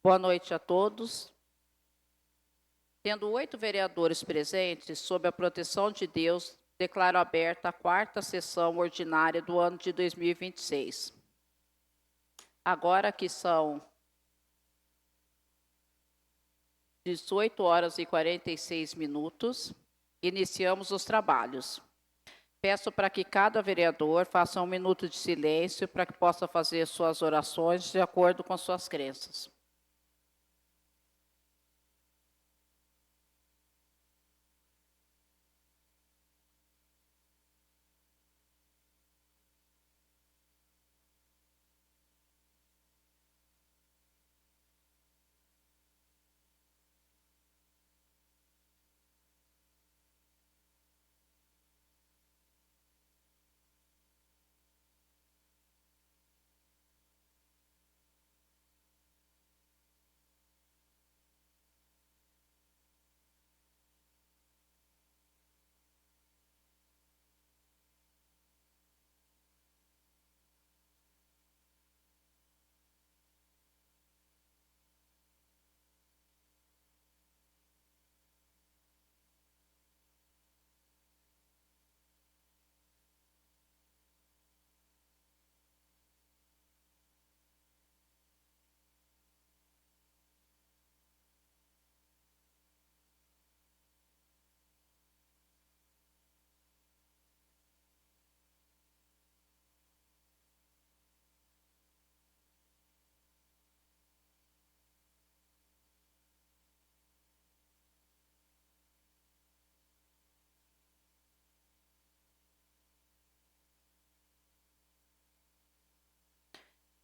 Boa noite a todos. Tendo 8 vereadores presentes, sob a proteção de Deus, declaro aberta a 4ª sessão ordinária do ano de 2026. Agora que são 18h46, iniciamos os trabalhos. Peço para que cada vereador faça 1 minuto de silêncio para que possa fazer suas orações de acordo com suas crenças.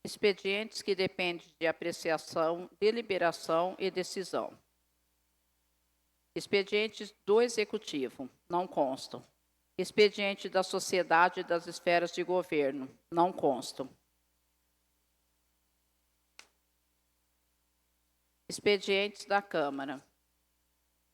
Expedientes que dependem de apreciação, deliberação e decisão. Expedientes do Executivo, não constam. Expediente da Sociedade e das Esferas de Governo, não constam. Expedientes da Câmara.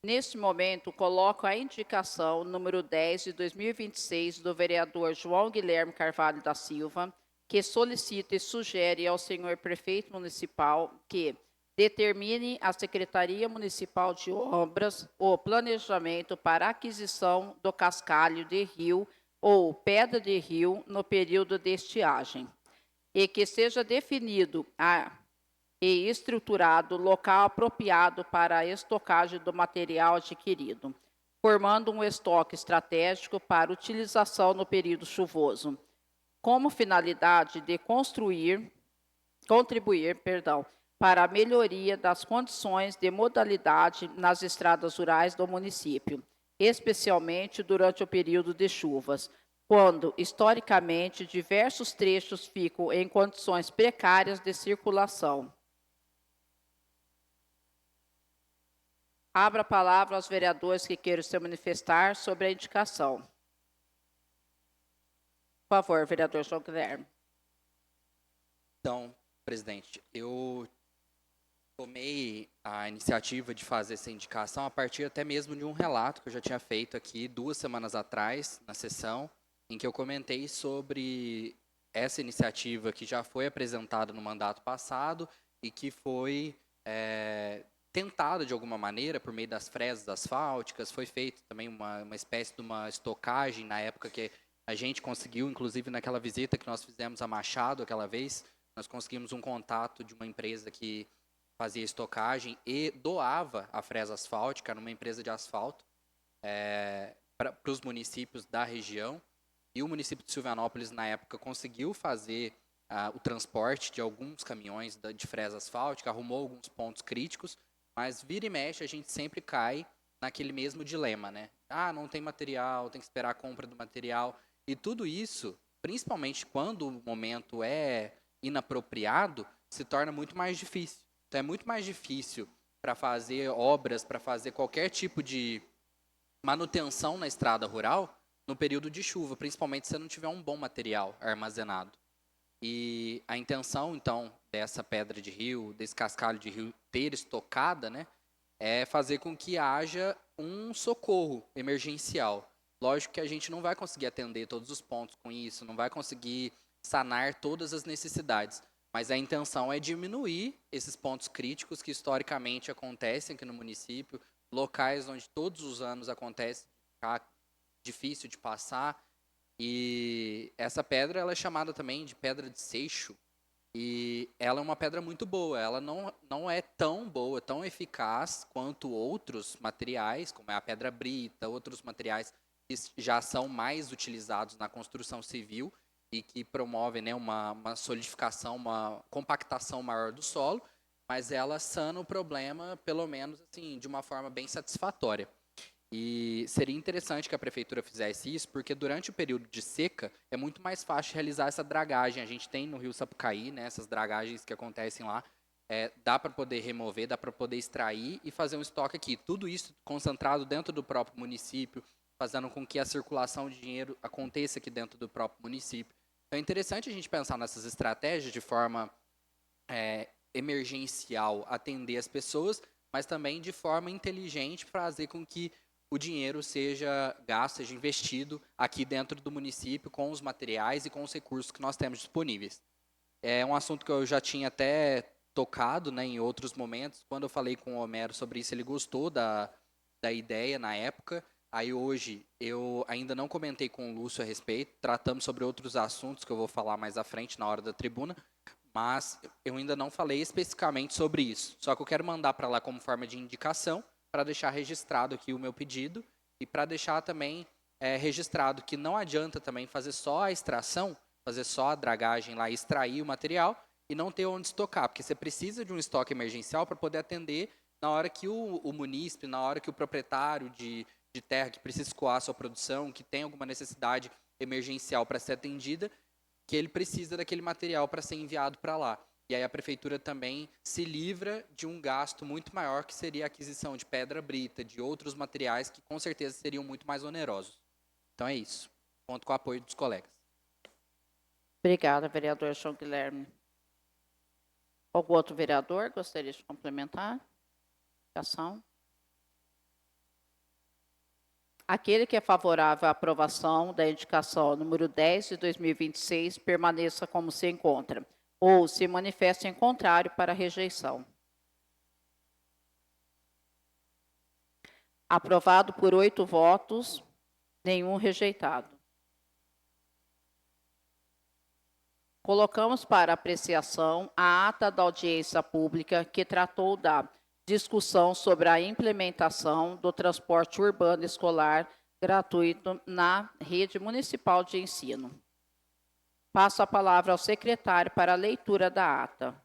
Neste momento, coloco a indicação número 10 de 2026 do vereador João Guilherme Carvalho da Silva, que solicita e sugere ao senhor prefeito municipal que determine a Secretaria Municipal de Obras o planejamento para aquisição do cascalho de rio ou pedra de rio no período de estiagem, e que seja definido e estruturado local apropriado para a estocagem do material adquirido, formando um estoque estratégico para utilização no período chuvoso, como finalidade de contribuir para a melhoria das condições de modalidade nas estradas rurais do município, especialmente durante o período de chuvas, quando, historicamente, diversos trechos ficam em condições precárias de circulação. Abro a palavra aos vereadores que queiram se manifestar sobre a indicação. Por favor, vereador João Guilherme. Então, presidente, eu tomei a iniciativa de fazer essa indicação a partir até mesmo de um relato que eu já tinha feito aqui 2 semanas atrás, na sessão, em que eu comentei sobre essa iniciativa que já foi apresentada no mandato passado e que foi tentada de alguma maneira por meio das fresas asfálticas. Foi feita também uma espécie de uma estocagem na época que a gente conseguiu, inclusive naquela visita que nós fizemos a Machado aquela vez, nós conseguimos um contato de uma empresa que fazia estocagem e doava a fresa asfáltica numa empresa de asfalto para os municípios da região. E o município de Silvanópolis, na época, conseguiu fazer o transporte de alguns caminhões de fresa asfáltica, arrumou alguns pontos críticos, mas vira e mexe a gente sempre cai naquele mesmo dilema, né? Não tem material, tem que esperar a compra do material. E tudo isso, principalmente quando o momento é inapropriado, se torna muito mais difícil. Então, é muito mais difícil para fazer obras, para fazer qualquer tipo de manutenção na estrada rural no período de chuva, principalmente se não tiver um bom material armazenado. E a intenção, então, dessa pedra de rio, desse cascalho de rio ter estocada, né, é fazer com que haja um socorro emergencial. Lógico que a gente não vai conseguir atender todos os pontos com isso, não vai conseguir sanar todas as necessidades, mas a intenção é diminuir esses pontos críticos que historicamente acontecem aqui no município, locais onde todos os anos acontece ficar difícil de passar. E essa pedra ela é chamada também de pedra de seixo, e ela é uma pedra muito boa. Ela não é tão boa, tão eficaz quanto outros materiais, como é a pedra brita, outros materiais que já são mais utilizados na construção civil e que promovem, né, uma solidificação, uma compactação maior do solo, mas ela sana o problema, pelo menos assim, de uma forma bem satisfatória. E seria interessante que a prefeitura fizesse isso, porque durante o período de seca é muito mais fácil realizar essa dragagem. A gente tem no Rio Sapucaí, né, essas dragagens que acontecem lá, dá para poder remover, dá para poder extrair e fazer um estoque aqui. Tudo isso concentrado dentro do próprio município, fazendo com que a circulação de dinheiro aconteça aqui dentro do próprio município. Então é interessante a gente pensar nessas estratégias de forma emergencial, atender as pessoas, mas também de forma inteligente fazer com que o dinheiro seja gasto, seja investido aqui dentro do município com os materiais e com os recursos que nós temos disponíveis. É um assunto que eu já tinha até tocado, né, em outros momentos. Quando eu falei com o Homero sobre isso, ele gostou da ideia na época. Aí hoje eu ainda não comentei com o Lúcio a respeito, tratamos sobre outros assuntos que eu vou falar mais à frente na hora da tribuna, mas eu ainda não falei especificamente sobre isso. Só que eu quero mandar para lá como forma de indicação, para deixar registrado aqui o meu pedido e para deixar também registrado que não adianta também fazer só a extração, fazer só a dragagem lá, extrair o material e não ter onde estocar, porque você precisa de um estoque emergencial para poder atender na hora que o munícipe, na hora que o proprietário de terra que precisa escoar a sua produção, que tem alguma necessidade emergencial para ser atendida, que ele precisa daquele material para ser enviado para lá. E aí a prefeitura também se livra de um gasto muito maior, que seria a aquisição de pedra brita, de outros materiais que com certeza seriam muito mais onerosos. Então é isso. Conto com o apoio dos colegas. Obrigada, vereador João Guilherme. Algum outro vereador gostaria de complementar? Ação. Aquele que é favorável à aprovação da indicação número 10 de 2026, permaneça como se encontra, ou se manifeste em contrário para a rejeição. Aprovado por 8 votos, nenhum rejeitado. Colocamos para apreciação a ata da audiência pública que tratou da discussão sobre a implementação do transporte urbano escolar gratuito na rede municipal de ensino. Passo a palavra ao secretário para a leitura da ata.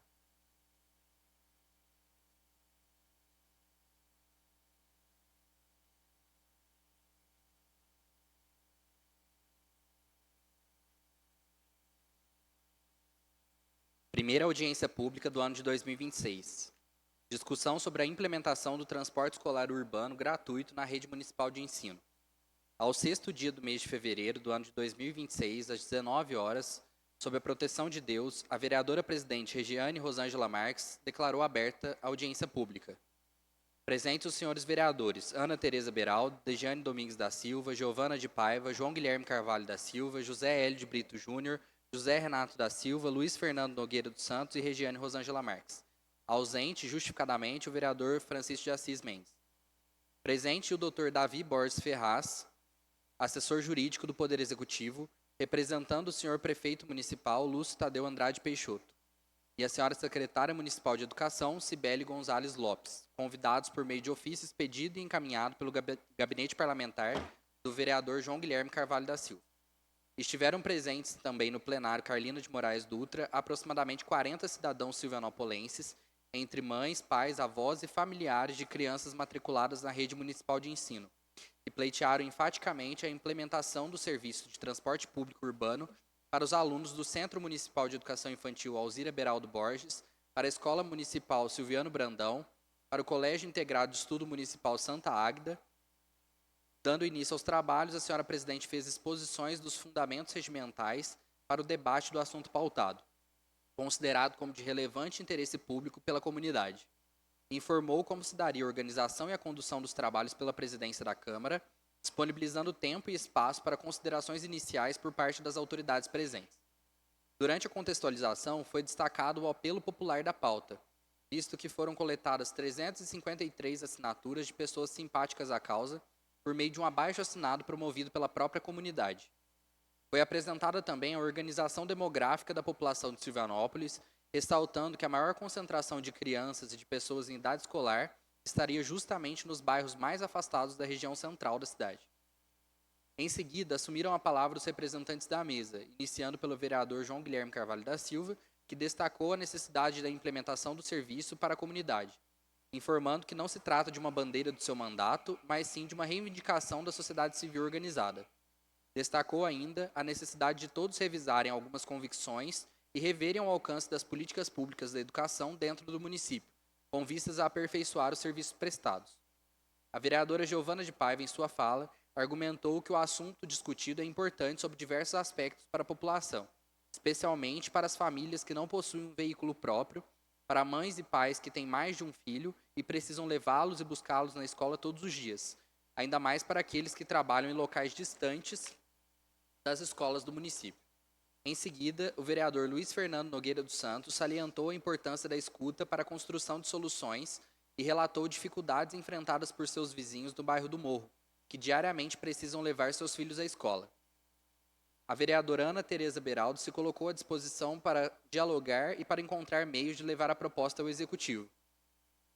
Primeira audiência pública do ano de 2026. Discussão sobre a implementação do transporte escolar urbano gratuito na rede municipal de ensino. Ao 6º dia do mês de fevereiro do ano de 2026, às 19 horas, sob a proteção de Deus, a vereadora presidente Regiane Rosângela Marques declarou aberta a audiência pública. Presentes os senhores vereadores Ana Tereza Beraldo, Dejane Domingues da Silva, Giovana de Paiva, João Guilherme Carvalho da Silva, José Hélio de Brito Júnior, José Renato da Silva, Luiz Fernando Nogueira dos Santos e Regiane Rosângela Marques. Ausente, justificadamente, o vereador Francisco de Assis Mendes. Presente o Dr. Davi Borges Ferraz, assessor jurídico do Poder Executivo, representando o senhor prefeito municipal Lúcio Tadeu Andrade Peixoto, e a senhora secretária municipal de Educação, Cibele Gonzalez Lopes, convidados por meio de ofício expedido e encaminhado pelo gabinete parlamentar do vereador João Guilherme Carvalho da Silva. Estiveram presentes também no plenário Carlina de Moraes Dutra aproximadamente 40 cidadãos silvianopolenses, entre mães, pais, avós e familiares de crianças matriculadas na rede municipal de ensino, que pleitearam enfaticamente a implementação do serviço de transporte público urbano para os alunos do Centro Municipal de Educação Infantil Alzira Beraldo Borges, para a Escola Municipal Silviano Brandão, para o Colégio Integrado de Estudo Municipal Santa Águida. Dando início aos trabalhos, a senhora presidente fez exposições dos fundamentos regimentais para o debate do assunto pautado, considerado como de relevante interesse público pela comunidade. Informou como se daria a organização e a condução dos trabalhos pela presidência da Câmara disponibilizando tempo e espaço para considerações iniciais por parte das autoridades presentes. Durante a contextualização, foi destacado o apelo popular da pauta, visto que foram coletadas 353 assinaturas de pessoas simpáticas à causa por meio de um abaixo-assinado promovido pela própria comunidade. Foi apresentada também a organização demográfica da população de Silvanópolis, ressaltando que a maior concentração de crianças e de pessoas em idade escolar estaria justamente nos bairros mais afastados da região central da cidade. Em seguida, assumiram a palavra os representantes da mesa, iniciando pelo vereador João Guilherme Carvalho da Silva, que destacou a necessidade da implementação do serviço para a comunidade, informando que não se trata de uma bandeira do seu mandato, mas sim de uma reivindicação da sociedade civil organizada. Destacou ainda a necessidade de todos revisarem algumas convicções e reverem o alcance das políticas públicas da educação dentro do município, com vistas a aperfeiçoar os serviços prestados. A vereadora Giovana de Paiva, em sua fala, argumentou que o assunto discutido é importante sob diversos aspectos para a população, especialmente para as famílias que não possuem um veículo próprio, para mães e pais que têm mais de um filho e precisam levá-los e buscá-los na escola todos os dias, ainda mais para aqueles que trabalham em locais distantes das escolas do município. Em seguida, o vereador Luiz Fernando Nogueira dos Santos salientou a importância da escuta para a construção de soluções e relatou dificuldades enfrentadas por seus vizinhos no bairro do Morro, que diariamente precisam levar seus filhos à escola. A vereadora Ana Tereza Beraldo se colocou à disposição para dialogar e para encontrar meios de levar a proposta ao Executivo.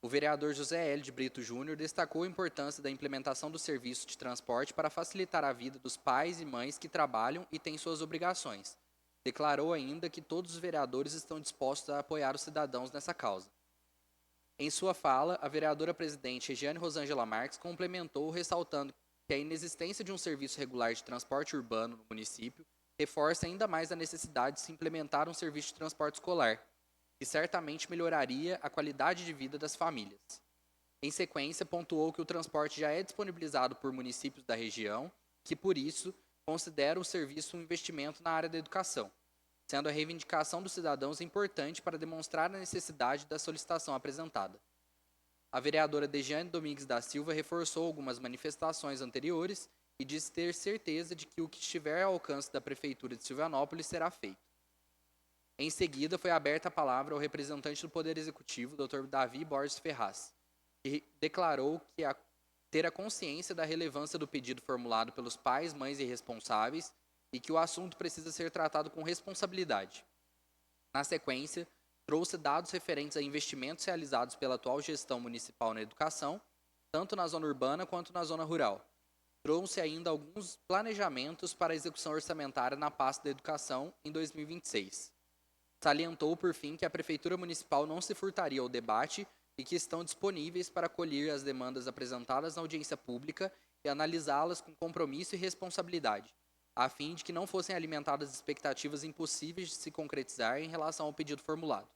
O vereador José L. de Brito Júnior destacou a importância da implementação do serviço de transporte para facilitar a vida dos pais e mães que trabalham e têm suas obrigações. Declarou ainda que todos os vereadores estão dispostos a apoiar os cidadãos nessa causa. Em sua fala, a vereadora presidente Regiane Rosângela Marques complementou, ressaltando que a inexistência de um serviço regular de transporte urbano no município reforça ainda mais a necessidade de se implementar um serviço de transporte escolar, que certamente melhoraria a qualidade de vida das famílias. Em sequência, pontuou que o transporte já é disponibilizado por municípios da região, que, por isso, consideram o serviço um investimento na área da educação, sendo a reivindicação dos cidadãos importante para demonstrar a necessidade da solicitação apresentada. A vereadora Dejane Domingues da Silva reforçou algumas manifestações anteriores e disse ter certeza de que o que estiver ao alcance da Prefeitura de Silvanópolis será feito. Em seguida, foi aberta a palavra ao representante do Poder Executivo, Dr. Davi Borges Ferraz, que declarou que ter a consciência da relevância do pedido formulado pelos pais, mães e responsáveis e que o assunto precisa ser tratado com responsabilidade. Na sequência, trouxe dados referentes a investimentos realizados pela atual gestão municipal na educação, tanto na zona urbana quanto na zona rural. Trouxe ainda alguns planejamentos para a execução orçamentária na pasta da educação em 2026. Salientou, por fim, que a Prefeitura Municipal não se furtaria ao debate e que estão disponíveis para acolher as demandas apresentadas na audiência pública e analisá-las com compromisso e responsabilidade, a fim de que não fossem alimentadas expectativas impossíveis de se concretizar em relação ao pedido formulado.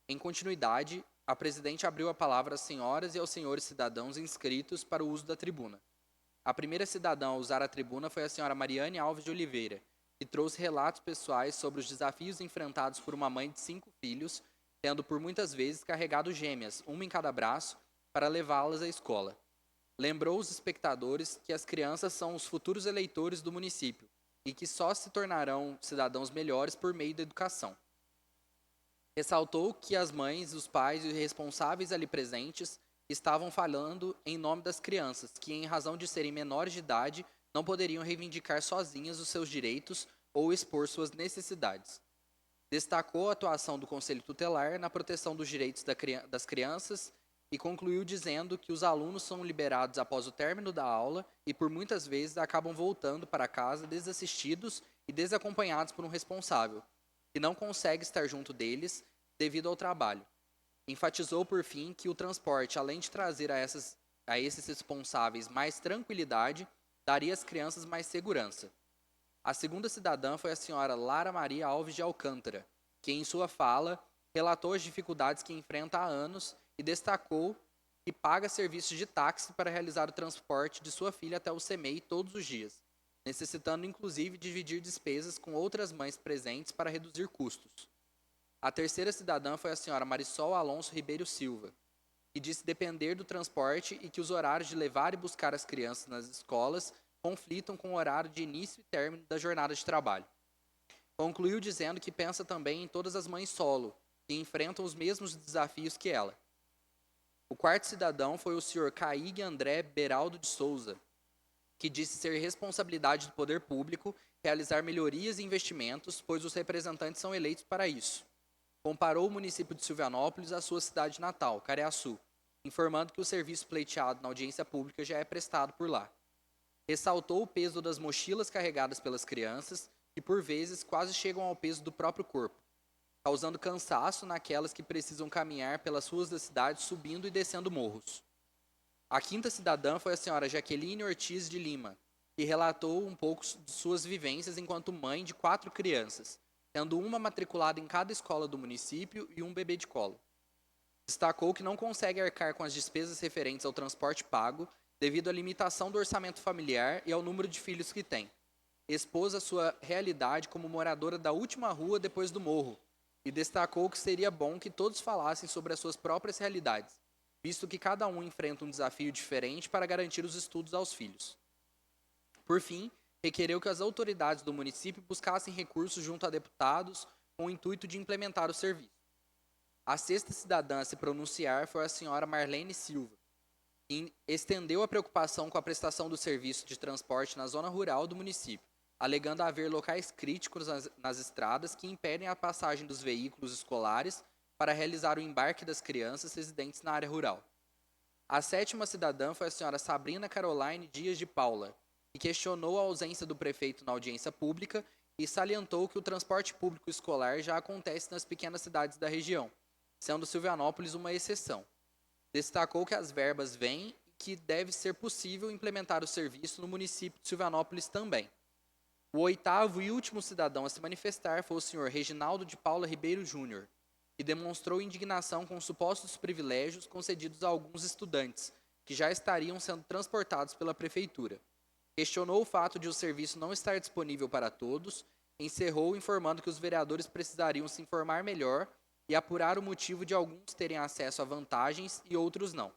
Em continuidade, a presidente abriu a palavra às senhoras e aos senhores cidadãos inscritos para o uso da tribuna. A primeira cidadã a usar a tribuna foi a senhora Mariane Alves de Oliveira, que trouxe relatos pessoais sobre os desafios enfrentados por uma mãe de 5 filhos, tendo por muitas vezes carregado gêmeas, uma em cada braço, para levá-las à escola. Lembrou os espectadores que as crianças são os futuros eleitores do município e que só se tornarão cidadãos melhores por meio da educação. Ressaltou que as mães, os pais e os responsáveis ali presentes estavam falando em nome das crianças, que em razão de serem menores de idade, não poderiam reivindicar sozinhas os seus direitos ou expor suas necessidades. Destacou a atuação do Conselho Tutelar na proteção dos direitos das crianças e concluiu dizendo que os alunos são liberados após o término da aula e por muitas vezes acabam voltando para casa desassistidos e desacompanhados por um responsável, que não consegue estar junto deles devido ao trabalho. Enfatizou, por fim, que o transporte, além de trazer a esses responsáveis mais tranquilidade, daria às crianças mais segurança. A segunda cidadã foi a senhora Lara Maria Alves de Alcântara, que em sua fala relatou as dificuldades que enfrenta há anos e destacou que paga serviços de táxi para realizar o transporte de sua filha até o CEMEI todos os dias, necessitando inclusive dividir despesas com outras mães presentes para reduzir custos. A terceira cidadã foi a senhora Marisol Alonso Ribeiro Silva, e disse depender do transporte e que os horários de levar e buscar as crianças nas escolas conflitam com o horário de início e término da jornada de trabalho. Concluiu dizendo que pensa também em todas as mães solo, que enfrentam os mesmos desafios que ela. O quarto cidadão foi o Sr. Caígue André Beraldo de Souza, que disse ser responsabilidade do poder público realizar melhorias e investimentos, pois os representantes são eleitos para isso. Comparou o município de Silvianópolis à sua cidade natal, Careaçu, informando que o serviço pleiteado na audiência pública já é prestado por lá. Ressaltou o peso das mochilas carregadas pelas crianças, que por vezes quase chegam ao peso do próprio corpo, causando cansaço naquelas que precisam caminhar pelas ruas da cidade subindo e descendo morros. A quinta cidadã foi a senhora Jaqueline Ortiz de Lima, que relatou um pouco de suas vivências enquanto mãe de 4 crianças, tendo uma matriculada em cada escola do município e um bebê de colo. Destacou que não consegue arcar com as despesas referentes ao transporte pago devido à limitação do orçamento familiar e ao número de filhos que tem. Expôs a sua realidade como moradora da última rua depois do morro e destacou que seria bom que todos falassem sobre as suas próprias realidades, visto que cada um enfrenta um desafio diferente para garantir os estudos aos filhos. Por fim, requereu que as autoridades do município buscassem recursos junto a deputados com o intuito de implementar o serviço. A sexta cidadã a se pronunciar foi a senhora Marlene Silva, que estendeu a preocupação com a prestação do serviço de transporte na zona rural do município, alegando haver locais críticos nas estradas que impedem a passagem dos veículos escolares para realizar o embarque das crianças residentes na área rural. A sétima cidadã foi a senhora Sabrina Caroline Dias de Paula, que questionou a ausência do prefeito na audiência pública e salientou que o transporte público escolar já acontece nas pequenas cidades da região, sendo Silvianópolis uma exceção. Destacou que as verbas vêm e que deve ser possível implementar o serviço no município de Silvianópolis também. O oitavo e último cidadão a se manifestar foi o senhor Reginaldo de Paula Ribeiro Júnior, que demonstrou indignação com os supostos privilégios concedidos a alguns estudantes, que já estariam sendo transportados pela prefeitura. Questionou o fato de o serviço não estar disponível para todos, encerrou informando que os vereadores precisariam se informar melhor e apurar o motivo de alguns terem acesso a vantagens e outros não.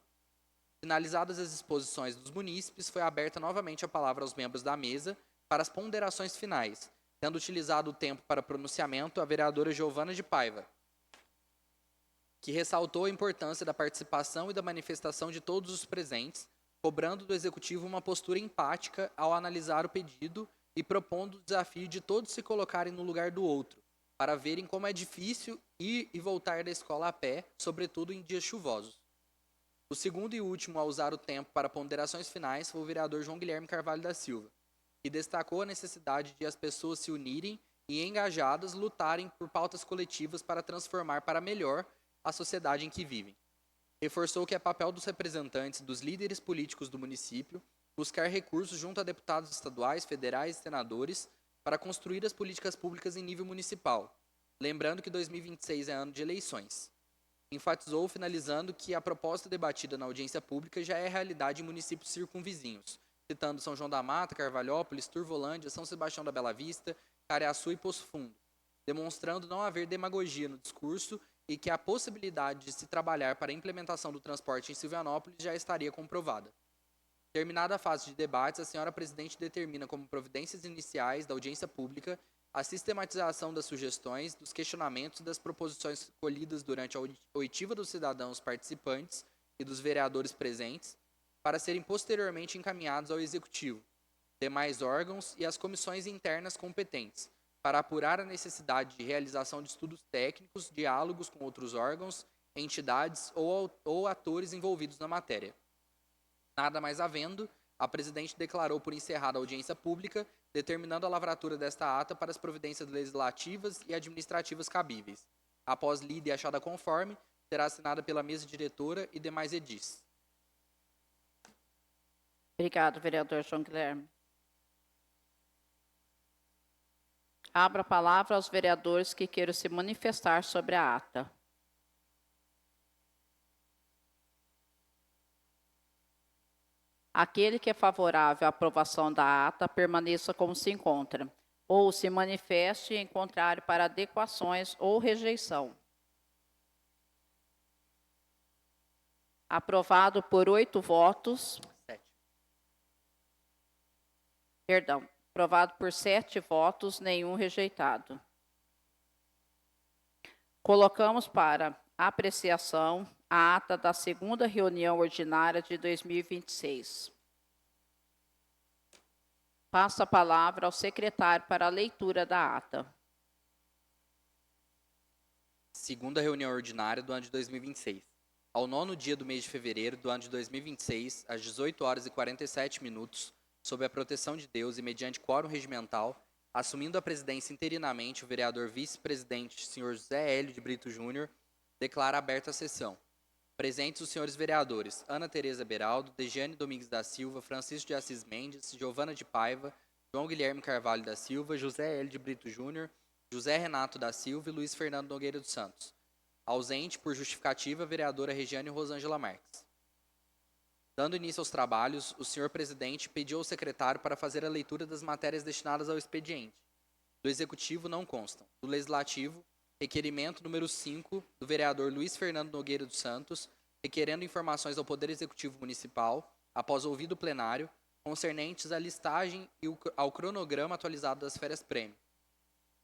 Finalizadas as exposições dos munícipes, foi aberta novamente a palavra aos membros da mesa para as ponderações finais, tendo utilizado o tempo para pronunciamento a vereadora Giovana de Paiva, que ressaltou a importância da participação e da manifestação de todos os presentes, cobrando do Executivo uma postura empática ao analisar o pedido e propondo o desafio de todos se colocarem no lugar do outro, para verem como é difícil ir e voltar da escola a pé, sobretudo em dias chuvosos. O segundo e último a usar o tempo para ponderações finais foi o vereador João Guilherme Carvalho da Silva, que destacou a necessidade de as pessoas se unirem e, engajadas, lutarem por pautas coletivas para transformar para melhor a sociedade em que vivem. Reforçou que é papel dos representantes, dos líderes políticos do município, buscar recursos junto a deputados estaduais, federais e senadores para construir as políticas públicas em nível municipal, lembrando que 2026 é ano de eleições. Enfatizou, finalizando, que a proposta debatida na audiência pública já é realidade em municípios circunvizinhos, citando São João da Mata, Carvalhópolis, Turvolândia, São Sebastião da Bela Vista, Careaçu e Poço Fundo, demonstrando não haver demagogia no discurso e que a possibilidade de se trabalhar para a implementação do transporte em Silvianópolis já estaria comprovada. Terminada a fase de debates, a senhora presidente determina como providências iniciais da audiência pública a sistematização das sugestões, dos questionamentos e das proposições colhidas durante a oitiva dos cidadãos participantes e dos vereadores presentes, para serem posteriormente encaminhados ao Executivo, demais órgãos e às comissões internas competentes, para apurar a necessidade de realização de estudos técnicos, diálogos com outros órgãos, entidades ou atores envolvidos na matéria. Nada mais havendo, a presidente declarou por encerrada a audiência pública, determinando a lavratura desta ata para as providências legislativas e administrativas cabíveis. Após lida e achada conforme, será assinada pela mesa diretora e demais edis. Obrigado, vereador João Guilherme. Abro a palavra aos vereadores que queiram se manifestar sobre a ata. Aquele que é favorável à aprovação da ata, permaneça como se encontra, ou se manifeste em contrário para adequações ou rejeição. Aprovado por 8 votos. 7. Perdão. Aprovado por 7 votos, nenhum rejeitado. Colocamos para apreciação a ata da segunda reunião ordinária de 2026. Passo a palavra ao secretário para a leitura da ata. Segunda reunião ordinária do ano de 2026. Ao 9º dia do mês de fevereiro do ano de 2026, às 18h47, sob a proteção de Deus e mediante quórum regimental, assumindo a presidência interinamente, o vereador vice-presidente, senhor José Hélio de Brito Júnior, declara aberta a sessão. Presentes os senhores vereadores Ana Tereza Beraldo, Degiane Domingues da Silva, Francisco de Assis Mendes, Giovana de Paiva, João Guilherme Carvalho da Silva, José Hélio de Brito Júnior, José Renato da Silva e Luiz Fernando Nogueira dos Santos. Ausente, por justificativa, a vereadora Regiane Rosângela Marques. Dando início aos trabalhos, o senhor presidente pediu ao secretário para fazer a leitura das matérias destinadas ao expediente. Do Executivo não constam. Do Legislativo, requerimento número 5 do vereador Luiz Fernando Nogueira dos Santos, requerendo informações ao Poder Executivo Municipal, após ouvido o plenário, concernentes à listagem e ao cronograma atualizado das férias-prêmio.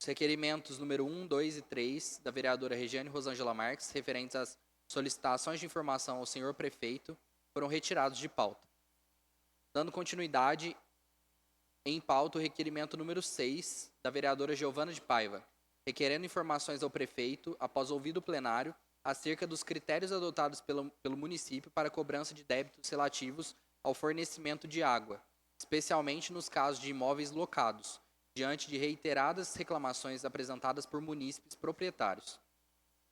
Os requerimentos número 1, 2 e 3 da vereadora Regiane Rosângela Marques, referentes às solicitações de informação ao senhor prefeito, foram retirados de pauta. Dando continuidade, em pauta o requerimento número 6 da vereadora Giovana de Paiva, requerendo informações ao prefeito, após ouvido o plenário, acerca dos critérios adotados pelo município para cobrança de débitos relativos ao fornecimento de água, especialmente nos casos de imóveis locados, diante de reiteradas reclamações apresentadas por munícipes proprietários.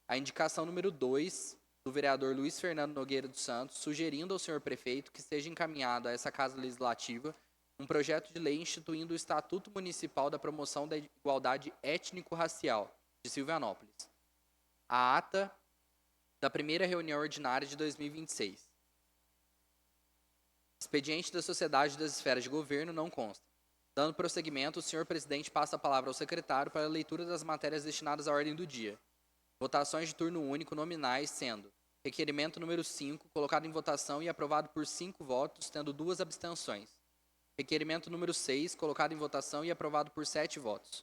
A indicação número 2 do vereador Luiz Fernando Nogueira dos Santos, sugerindo ao senhor prefeito que seja encaminhado a essa Casa Legislativa um projeto de lei instituindo o Estatuto Municipal da Promoção da Igualdade Étnico-Racial de Silvianópolis. A ata da primeira reunião ordinária de 2026. Expediente da Sociedade das Esferas de Governo não consta. Dando prosseguimento, o senhor presidente passa a palavra ao secretário para a leitura das matérias destinadas à ordem do dia. Votações de turno único nominais, sendo requerimento número 5, colocado em votação e aprovado por 5 votos, tendo 2 abstenções. Requerimento número 6, colocado em votação e aprovado por 7 votos.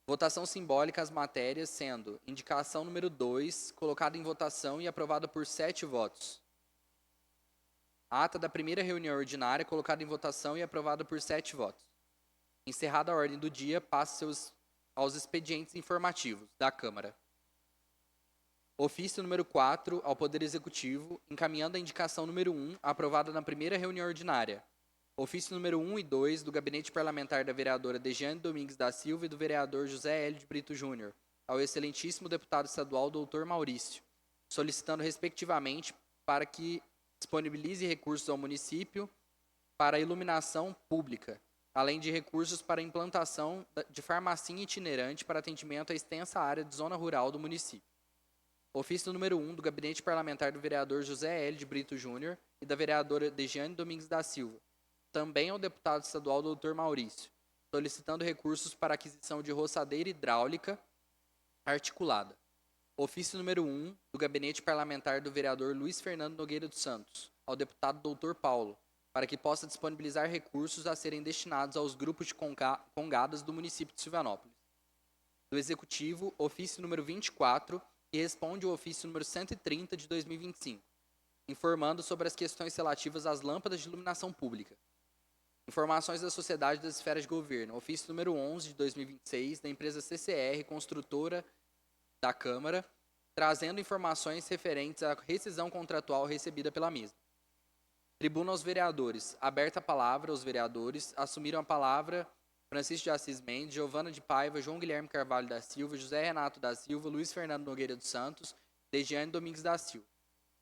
Votação simbólica às matérias, sendo indicação número 2, colocado em votação e aprovado por 7 votos. A ata da primeira reunião ordinária, colocada em votação e aprovada por 7 votos. Encerrada a ordem do dia, passa aos expedientes informativos da Câmara. Ofício número 4 ao Poder Executivo, encaminhando a indicação número 1, aprovada na primeira reunião ordinária. Ofício número 1 e 2 do Gabinete Parlamentar da vereadora Degiane Domingues da Silva e do vereador José Hélio de Brito Júnior, ao excelentíssimo deputado estadual Dr. Maurício, solicitando respectivamente para que disponibilize recursos ao município para a iluminação pública, além de recursos para a implantação de farmacinha itinerante para atendimento à extensa área de zona rural do município. Ofício número 1 do Gabinete Parlamentar do vereador José Hélio de Brito Júnior e da vereadora Degiane Domingues da Silva, também ao deputado estadual Dr. Maurício, solicitando recursos para aquisição de roçadeira hidráulica articulada. Ofício número 1 do Gabinete Parlamentar do vereador Luiz Fernando Nogueira dos Santos, ao deputado Dr. Paulo, para que possa disponibilizar recursos a serem destinados aos grupos de congadas do município de Silvianópolis. Do Executivo, ofício número 24, que responde ao ofício número 130 de 2025, informando sobre as questões relativas às lâmpadas de iluminação pública. Informações da Sociedade das Esferas de Governo, ofício número 11 de 2026, da empresa CCR, construtora da Câmara, trazendo informações referentes à rescisão contratual recebida pela mesma. Tribuna aos vereadores. Aberta a palavra aos vereadores. Assumiram a palavra Francisco de Assis Mendes, Giovana de Paiva, João Guilherme Carvalho da Silva, José Renato da Silva, Luiz Fernando Nogueira dos Santos, Degiane Domingues da Silva,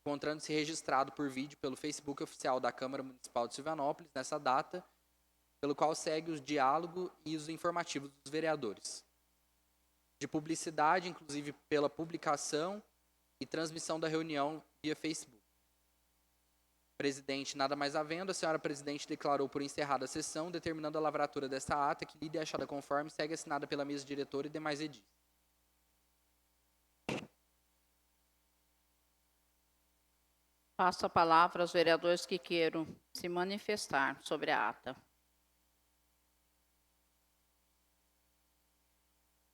encontrando-se registrado por vídeo pelo Facebook oficial da Câmara Municipal de Silvianópolis, nessa data, pelo qual segue o diálogo e os informativos dos vereadores. De publicidade, inclusive pela publicação e transmissão da reunião via Facebook. Presidente, nada mais havendo, a senhora presidente declarou por encerrada a sessão, determinando a lavratura desta ata, que lida e achada conforme, segue assinada pela mesa diretora e demais edis. Passo a palavra aos vereadores que queiram se manifestar sobre a ata.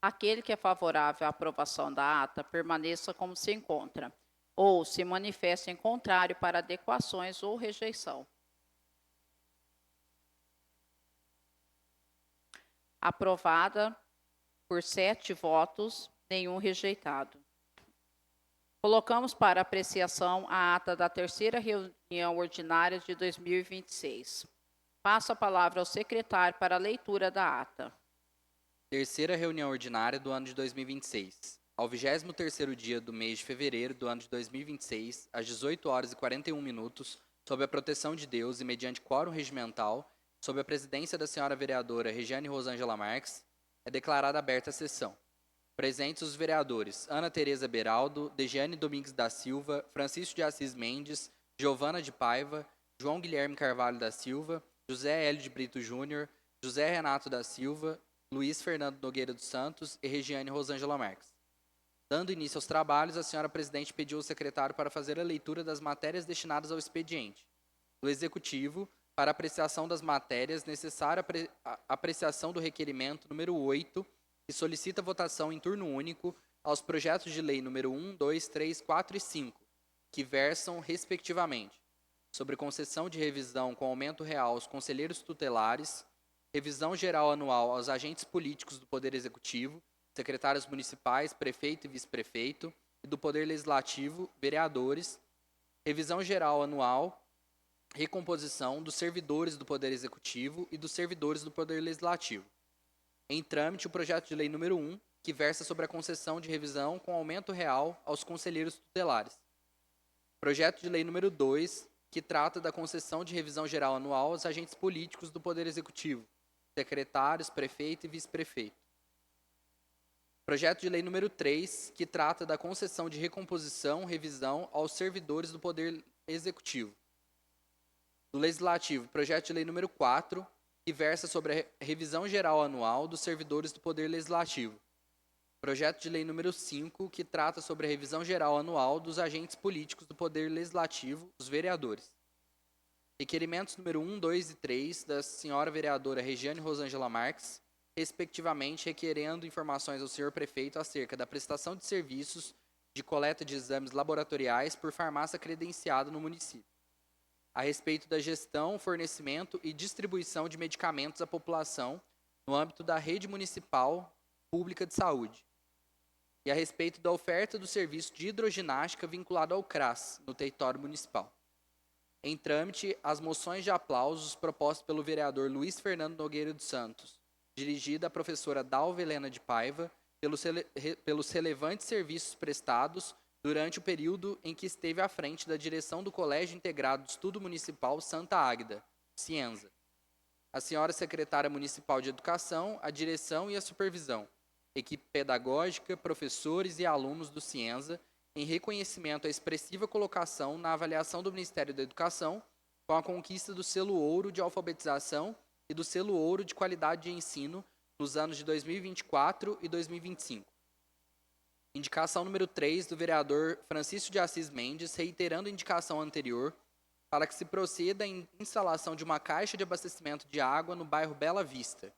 Aquele que é favorável à aprovação da ata, permaneça como se encontra, ou se manifeste em contrário para adequações ou rejeição. Aprovada por 7 votos, nenhum rejeitado. Colocamos para apreciação a ata da terceira reunião ordinária de 2026. Passo a palavra ao secretário para a leitura da ata. Terceira reunião ordinária do ano de 2026. Ao 23º dia do mês de fevereiro do ano de 2026, às 18 horas e 41 minutos, sob a proteção de Deus e mediante quórum regimental, sob a presidência da senhora vereadora Regiane Rosângela Marques, é declarada aberta a sessão. Presentes os vereadores Ana Tereza Beraldo, Degiane Domingues da Silva, Francisco de Assis Mendes, Giovana de Paiva, João Guilherme Carvalho da Silva, José Hélio de Brito Júnior, José Renato da Silva, Luiz Fernando Nogueira dos Santos e Regiane Rosângela Marques. Dando início aos trabalhos, a senhora presidente pediu ao secretário para fazer a leitura das matérias destinadas ao expediente. Do Executivo, para apreciação das matérias, necessária a apreciação do requerimento número 8, que solicita votação em turno único aos projetos de lei número 1, 2, 3, 4 e 5, que versam, respectivamente, sobre concessão de revisão com aumento real aos conselheiros tutelares, revisão geral anual aos agentes políticos do Poder Executivo, secretários municipais, prefeito e vice-prefeito, e do Poder Legislativo, vereadores, revisão geral anual, recomposição dos servidores do Poder Executivo e dos servidores do Poder Legislativo. Em trâmite, o projeto de lei número 1, que versa sobre a concessão de revisão com aumento real aos conselheiros tutelares. Projeto de lei número 2, que trata da concessão de revisão geral anual aos agentes políticos do Poder Executivo, secretários, prefeito e vice-prefeito. Projeto de lei número 3, que trata da concessão de recomposição, revisão aos servidores do Poder Executivo. Do Legislativo, projeto de lei número 4, que versa sobre a revisão geral anual dos servidores do Poder Legislativo. Projeto de lei número 5, que trata sobre a revisão geral anual dos agentes políticos do Poder Legislativo, os vereadores. Requerimentos número 1, 2 e 3 da senhora vereadora Regiane Rosângela Marques, respectivamente requerendo informações ao senhor prefeito acerca da prestação de serviços de coleta de exames laboratoriais por farmácia credenciada no município, a respeito da gestão, fornecimento e distribuição de medicamentos à população no âmbito da rede municipal pública de saúde, e a respeito da oferta do serviço de hidroginástica vinculado ao CRAS, no território municipal. Em trâmite, as moções de aplausos propostas pelo vereador Luiz Fernando Nogueira dos Santos, dirigida à professora Dalva Helena de Paiva, pelos relevantes serviços prestados durante o período em que esteve à frente da direção do Colégio Integrado de Estudo Municipal Santa Águeda, Cienza. A senhora secretária municipal de Educação, a direção e a supervisão, equipe pedagógica, professores e alunos do Cienza, em reconhecimento à expressiva colocação na avaliação do Ministério da Educação, com a conquista do selo ouro de alfabetização e do selo ouro de qualidade de ensino nos anos de 2024 e 2025. Indicação número 3 do vereador Francisco de Assis Mendes, reiterando a indicação anterior, para que se proceda em instalação de uma caixa de abastecimento de água no bairro Bela Vista.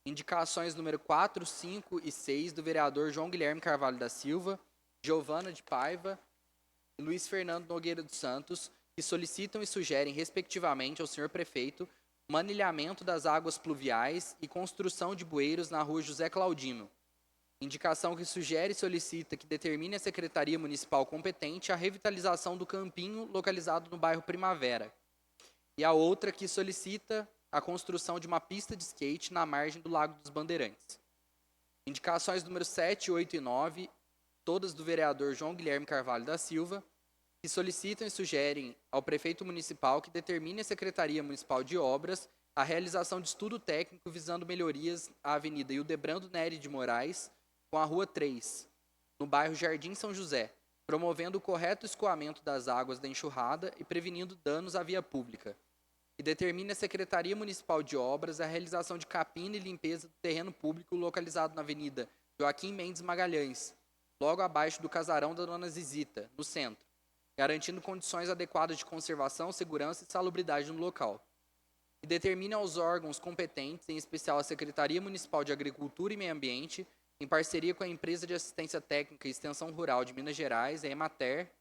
Indicações número 4, 5 e 6 do vereador João Guilherme Carvalho da Silva, Giovana de Paiva e Luiz Fernando Nogueira dos Santos, que solicitam e sugerem, respectivamente, ao senhor prefeito, manilhamento das águas pluviais e construção de bueiros na rua José Claudino. Indicação que sugere e solicita que determine a Secretaria Municipal competente a revitalização do campinho localizado no bairro Primavera. E a outra que solicita a construção de uma pista de skate na margem do Lago dos Bandeirantes. Indicações números 7, 8 e 9, todas do vereador João Guilherme Carvalho da Silva, que solicitam e sugerem ao prefeito municipal que determine a Secretaria Municipal de Obras a realização de estudo técnico visando melhorias à Avenida Hildebrando Nery de Moraes, com a Rua 3, no bairro Jardim São José, promovendo o correto escoamento das águas da enxurrada e prevenindo danos à via pública. E determina a Secretaria Municipal de Obras a realização de capina e limpeza do terreno público localizado na Avenida Joaquim Mendes Magalhães, logo abaixo do casarão da Dona Zizita, no centro, garantindo condições adequadas de conservação, segurança e salubridade no local. E determina aos órgãos competentes, em especial a Secretaria Municipal de Agricultura e Meio Ambiente, em parceria com a Empresa de Assistência Técnica e Extensão Rural de Minas Gerais, a Emater,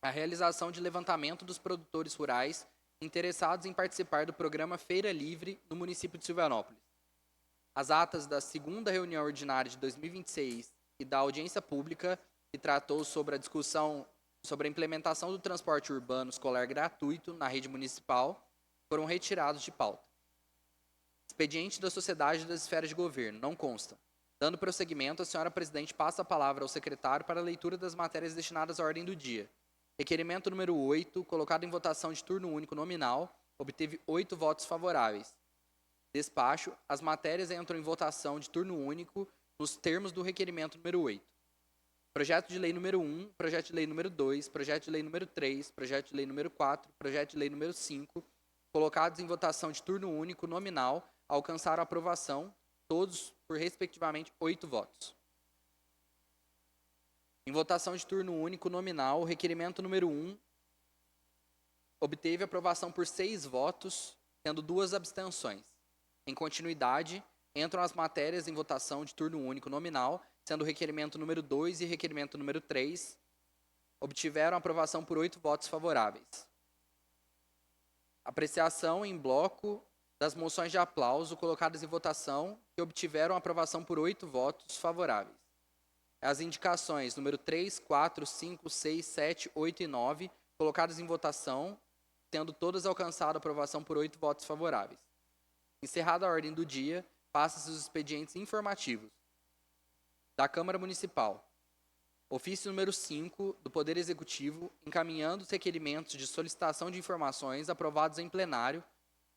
a realização de levantamento dos produtores rurais interessados em participar do programa Feira Livre no município de Silvanópolis. As atas da segunda reunião ordinária de 2026 e da audiência pública, que tratou sobre a discussão sobre a implementação do transporte urbano escolar gratuito na rede municipal, foram retirados de pauta. Expediente da Sociedade das Esferas de Governo, não consta. Dando prosseguimento, a senhora presidente passa a palavra ao secretário para a leitura das matérias destinadas à ordem do dia. Requerimento número 8, colocado em votação de turno único nominal, obteve 8 votos favoráveis. Despacho, as matérias entram em votação de turno único nos termos do requerimento número 8. Projeto de lei número 1, projeto de lei número 2, projeto de lei número 3, projeto de lei número 4, projeto de lei número 5, colocados em votação de turno único nominal, alcançaram aprovação, todos por respectivamente 8 votos. Em votação de turno único nominal, o requerimento número 1 obteve aprovação por 6 votos, tendo 2 abstenções. Em continuidade, entram as matérias em votação de turno único nominal, sendo o requerimento número 2 e requerimento número 3, obtiveram aprovação por 8 votos favoráveis. Apreciação em bloco das moções de aplauso colocadas em votação, que obtiveram aprovação por 8 votos favoráveis. As indicações número 3, 4, 5, 6, 7, 8 e 9, colocadas em votação, tendo todas alcançado aprovação por 8 votos favoráveis. Encerrada a ordem do dia, passa-se os expedientes informativos. Da Câmara Municipal. Ofício número 5 do Poder Executivo, encaminhando os requerimentos de solicitação de informações aprovados em plenário,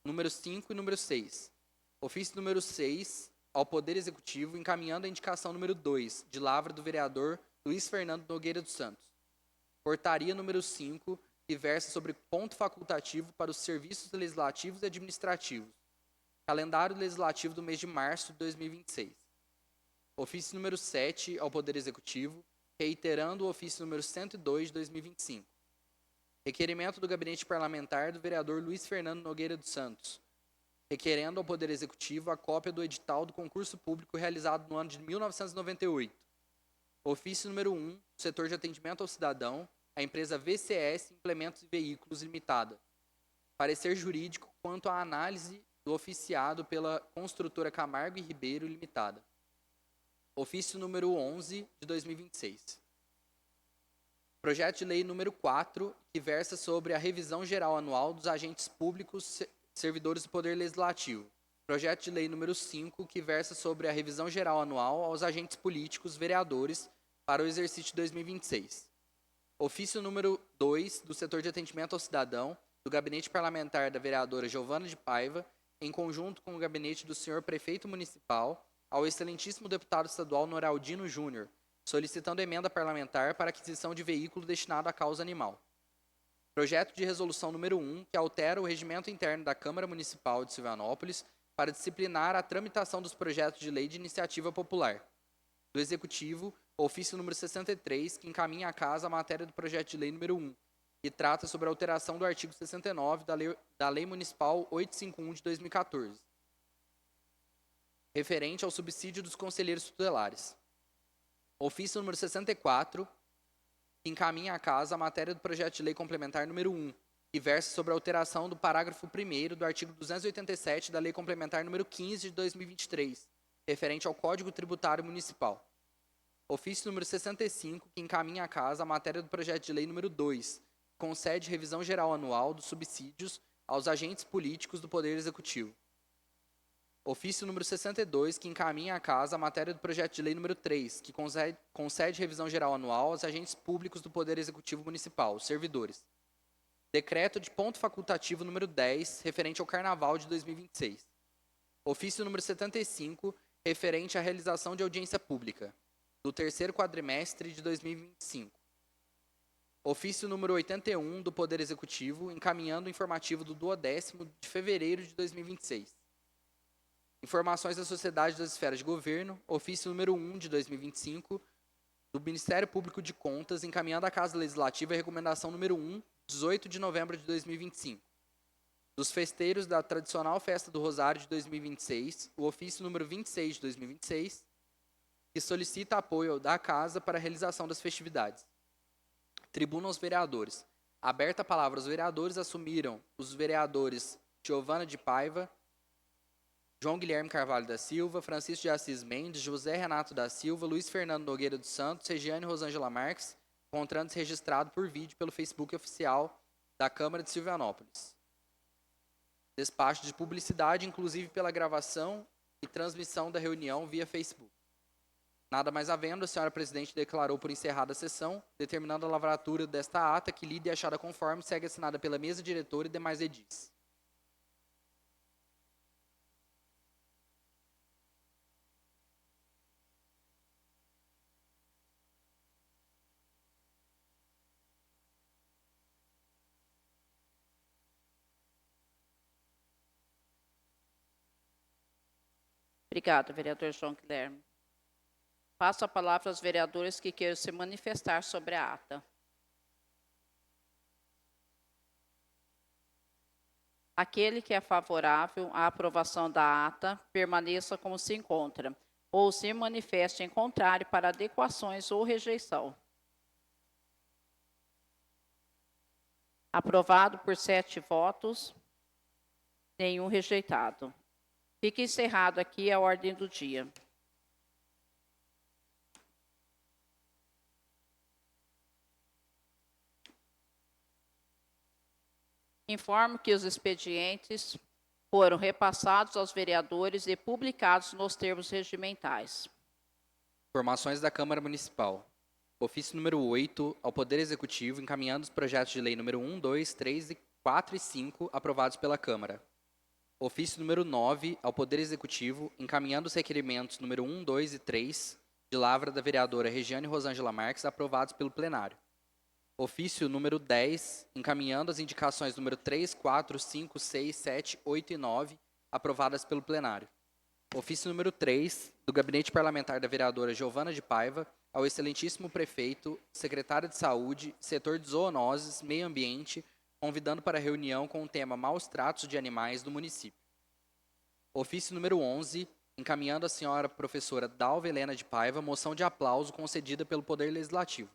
número 5 e número 6. Ofício número 6 ao Poder Executivo, encaminhando a indicação número 2, de lavra do vereador Luiz Fernando Nogueira dos Santos. Portaria número 5, que versa sobre ponto facultativo para os serviços legislativos e administrativos. Calendário legislativo do mês de março de 2026. Ofício número 7 ao Poder Executivo, reiterando o ofício número 102 de 2025. Requerimento do Gabinete Parlamentar do vereador Luiz Fernando Nogueira dos Santos, requerendo ao Poder Executivo a cópia do edital do concurso público realizado no ano de 1998. Ofício número 1, do setor de atendimento ao cidadão, a empresa VCS Implementos e Veículos Limitada. Parecer jurídico quanto à análise do oficiado pela construtora Camargo e Ribeiro Limitada. Ofício número 11 de 2026. Projeto de lei número 4, que versa sobre a revisão geral anual dos agentes públicos servidores do Poder Legislativo. Projeto de lei número 5, que versa sobre a revisão geral anual aos agentes políticos vereadores para o exercício de 2026. Ofício número 2, do setor de atendimento ao cidadão, do gabinete parlamentar da vereadora Giovana de Paiva, em conjunto com o gabinete do senhor prefeito municipal, ao excelentíssimo deputado estadual Noraldino Júnior, solicitando emenda parlamentar para aquisição de veículo destinado à causa animal. Projeto de resolução número 1, que altera o regimento interno da Câmara Municipal de Silvanópolis para disciplinar a tramitação dos projetos de lei de iniciativa popular. Do Executivo, ofício número 63, que encaminha à casa a matéria do projeto de lei número 1, que trata sobre a alteração do artigo 69 da Lei Municipal 851 de 2014. Referente ao subsídio dos conselheiros tutelares. Ofício número 64, que encaminha à casa a matéria do projeto de lei complementar número 1, que versa sobre a alteração do parágrafo 1º do artigo 287 da Lei Complementar número 15 de 2023, referente ao Código Tributário Municipal. Ofício número 65, que encaminha à casa a matéria do projeto de lei número 2, que concede revisão geral anual dos subsídios aos agentes políticos do Poder Executivo. Ofício número 62, que encaminha à casa a matéria do projeto de lei número 3, que concede revisão geral anual aos agentes públicos do Poder Executivo Municipal, os servidores. Decreto de ponto facultativo número 10, referente ao Carnaval de 2026. Ofício número 75, referente à realização de audiência pública, do terceiro quadrimestre de 2025. Ofício número 81, do Poder Executivo, encaminhando o informativo do 12º de fevereiro de 2026. Informações da Sociedade das Esferas de Governo, ofício número 1 de 2025, do Ministério Público de Contas, encaminhando à Casa Legislativa a recomendação número 1, 18 de novembro de 2025. Dos festeiros da tradicional Festa do Rosário de 2026, o ofício número 26 de 2026, que solicita apoio da Casa para a realização das festividades. Tribuna aos vereadores. Aberta a palavra aos vereadores, assumiram os vereadores Giovana de Paiva, João Guilherme Carvalho da Silva, Francisco de Assis Mendes, José Renato da Silva, Luiz Fernando Nogueira dos Santos, Regiane Rosângela Marques, encontrando-se registrado por vídeo pelo Facebook oficial da Câmara de Silvianópolis. Despacho de publicidade, inclusive pela gravação e transmissão da reunião via Facebook. Nada mais havendo, a senhora presidente declarou por encerrada a sessão, determinando a lavratura desta ata, que lida e achada conforme, segue assinada pela mesa diretora e demais edis. Obrigada, vereador João Guilherme. Passo a palavra aos vereadores que queiram se manifestar sobre a ata. Aquele que é favorável à aprovação da ata, permaneça como se encontra, ou se manifeste em contrário para adequações ou rejeição. Aprovado por 7 votos, nenhum rejeitado. Fica encerrado aqui a ordem do dia. Informo que os expedientes foram repassados aos vereadores e publicados nos termos regimentais. Informações da Câmara Municipal. Ofício número 8, ao Poder Executivo, encaminhando os projetos de lei número 1, 2, 3, 4 e 5, aprovados pela Câmara. Ofício número 9, ao Poder Executivo, encaminhando os requerimentos número 1, 2 e 3, de lavra da vereadora Regiane Rosângela Marques, aprovados pelo plenário. Ofício número 10, encaminhando as indicações número 3, 4, 5, 6, 7, 8 e 9, aprovadas pelo plenário. Ofício número 3, do Gabinete Parlamentar da vereadora Giovana de Paiva, ao excelentíssimo prefeito, secretário de Saúde, setor de zoonoses, meio ambiente, convidando para a reunião com o tema Maus Tratos de Animais no município. Ofício número 11, encaminhando à senhora professora Dalva Helena de Paiva, moção de aplauso concedida pelo Poder Legislativo.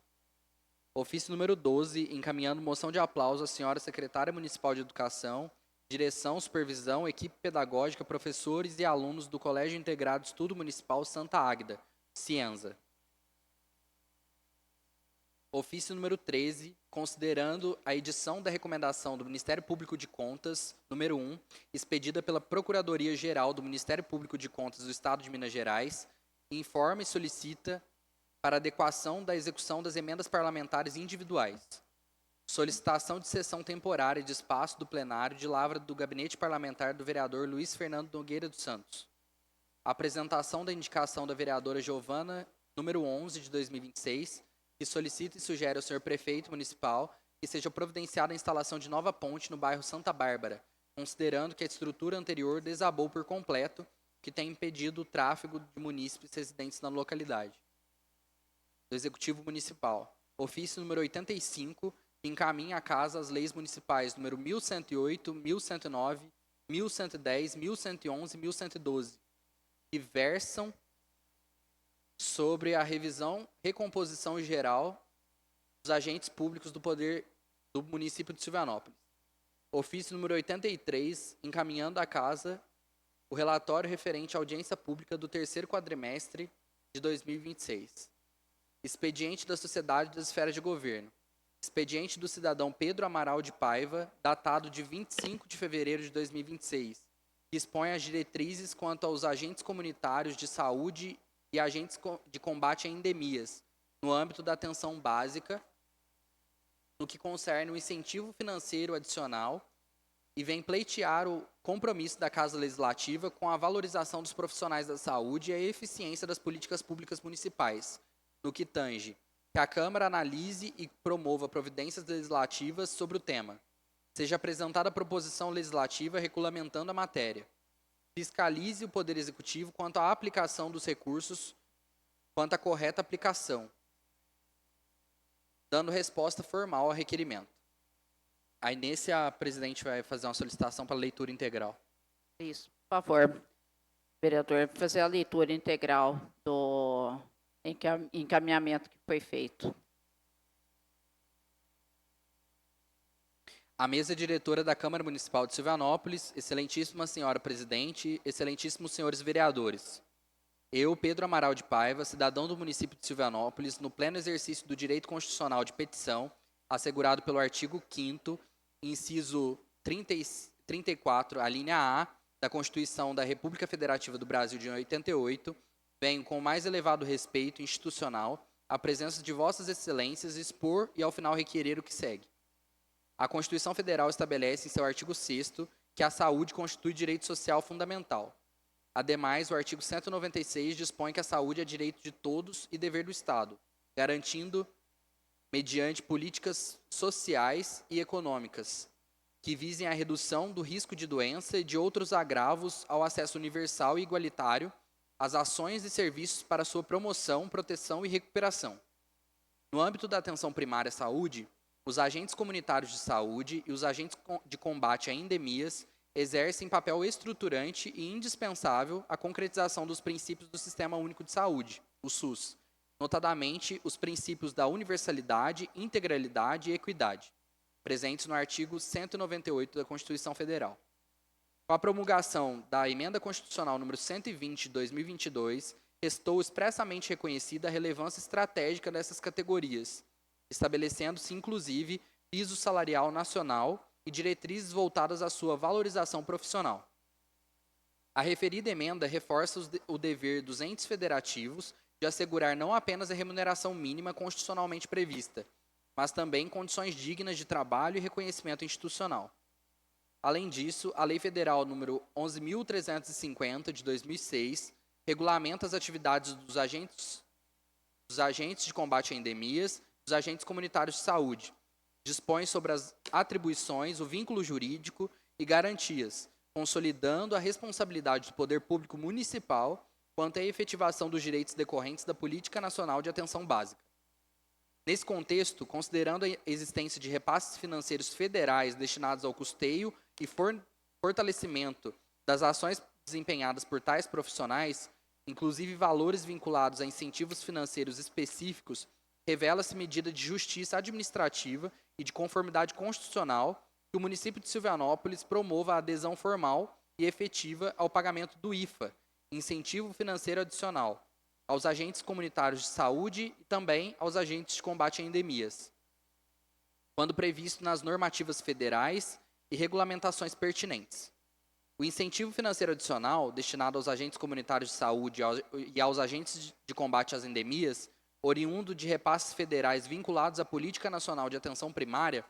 Ofício número 12, encaminhando moção de aplauso à senhora secretária municipal de Educação, direção, supervisão, equipe pedagógica, professores e alunos do Colégio Integrado de Estudo Municipal Santa Águeda, Cienza. Ofício número 13, considerando a edição da recomendação do Ministério Público de Contas, número 1, expedida pela Procuradoria-Geral do Ministério Público de Contas do Estado de Minas Gerais, informa e solicita para adequação da execução das emendas parlamentares individuais. Solicitação de sessão temporária de espaço do plenário de lavra do gabinete parlamentar do vereador Luiz Fernando Nogueira dos Santos. Apresentação da indicação da vereadora Giovana, número 11 de 2026, que solicita e sugere ao senhor prefeito municipal que seja providenciada a instalação de nova ponte no bairro Santa Bárbara, considerando que a estrutura anterior desabou por completo, que tem impedido o tráfego de munícipes residentes na localidade. Do Executivo Municipal. Ofício número 85, que encaminha à casa as leis municipais número 1108, 1109, 1110, 1111 e 1112, que versam sobre a revisão, recomposição geral dos agentes públicos do poder do município de Silvianópolis. Ofício número 83, encaminhando à casa o relatório referente à audiência pública do terceiro quadrimestre de 2026. Expediente da Sociedade das Esferas de Governo. Expediente do cidadão Pedro Amaral de Paiva, datado de 25 de fevereiro de 2026, que expõe as diretrizes quanto aos agentes comunitários de saúde e agentes de combate a endemias, no âmbito da atenção básica, no que concerne o incentivo financeiro adicional, e vem pleitear o compromisso da Casa Legislativa com a valorização dos profissionais da saúde e a eficiência das políticas públicas municipais, no que tange que a Câmara analise e promova providências legislativas sobre o tema. Seja apresentada a proposição legislativa regulamentando a matéria. Fiscalize o Poder Executivo quanto à aplicação dos recursos, quanto à correta aplicação. dando resposta formal ao requerimento. Aí, nesse, a presidente vai fazer uma solicitação para leitura integral. Isso, por favor, vereador, fazer a leitura integral do encaminhamento que foi feito. A mesa diretora da Câmara Municipal de Silvanópolis, excelentíssima senhora presidente, excelentíssimos senhores vereadores. Eu, Pedro Amaral de Paiva, cidadão do município de Silvanópolis, no pleno exercício do direito constitucional de petição, assegurado pelo artigo 5º, inciso 34, a linha A, da Constituição da República Federativa do Brasil de 88, venho com o mais elevado respeito institucional à presença de vossas excelências expor e ao final requerer o que segue. A Constituição Federal estabelece em seu artigo 6º que a saúde constitui direito social fundamental. Ademais, o artigo 196 dispõe que a saúde é direito de todos e dever do Estado, garantindo, mediante políticas sociais e econômicas, que visem a redução do risco de doença e de outros agravos ao acesso universal e igualitário às ações e serviços para sua promoção, proteção e recuperação. No âmbito da atenção primária à saúde, os agentes comunitários de saúde e os agentes de combate a endemias exercem papel estruturante e indispensável à concretização dos princípios do Sistema Único de Saúde, o SUS, notadamente os princípios da universalidade, integralidade e equidade, presentes no artigo 198 da Constituição Federal. Com a promulgação da Emenda Constitucional número 120 de 2022, restou expressamente reconhecida a relevância estratégica dessas categorias, estabelecendo-se, inclusive, piso salarial nacional e diretrizes voltadas à sua valorização profissional. A referida emenda reforça o dever dos entes federativos de assegurar não apenas a remuneração mínima constitucionalmente prevista, mas também condições dignas de trabalho e reconhecimento institucional. Além disso, a Lei Federal nº 11.350, de 2006, regulamenta as atividades dos agentes de combate a endemias, dos agentes comunitários de saúde, dispõe sobre as atribuições, o vínculo jurídico e garantias, consolidando a responsabilidade do poder público municipal quanto à efetivação dos direitos decorrentes da Política Nacional de Atenção Básica. Nesse contexto, considerando a existência de repasses financeiros federais destinados ao custeio e fortalecimento das ações desempenhadas por tais profissionais, inclusive valores vinculados a incentivos financeiros específicos, revela-se medida de justiça administrativa e de conformidade constitucional que o município de Silvanópolis promova a adesão formal e efetiva ao pagamento do IFA, Incentivo Financeiro Adicional, aos agentes comunitários de saúde e também aos agentes de combate a endemias, quando previsto nas normativas federais e regulamentações pertinentes. O incentivo financeiro adicional, destinado aos agentes comunitários de saúde e aos agentes de combate às endemias, oriundo de repasses federais vinculados à Política Nacional de Atenção Primária,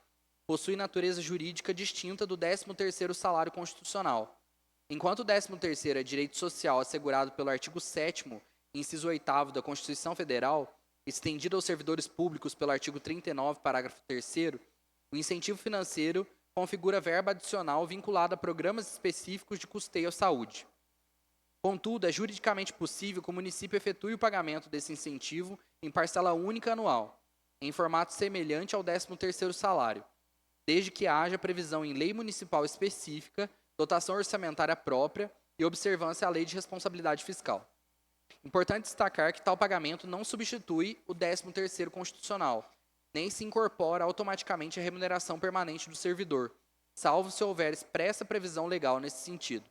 possui natureza jurídica distinta do 13º salário constitucional. Enquanto o 13º é direito social assegurado pelo artigo 7º, inciso 8º da Constituição Federal, estendido aos servidores públicos pelo artigo 39, parágrafo 3º, o incentivo financeiro configura verba adicional vinculada a programas específicos de custeio à saúde. Contudo, é juridicamente possível que o município efetue o pagamento desse incentivo em parcela única anual, em formato semelhante ao 13º salário, desde que haja previsão em lei municipal específica, dotação orçamentária própria e observância à lei de responsabilidade fiscal. Importante destacar que tal pagamento não substitui o 13º constitucional, nem se incorpora automaticamente à remuneração permanente do servidor, salvo se houver expressa previsão legal nesse sentido.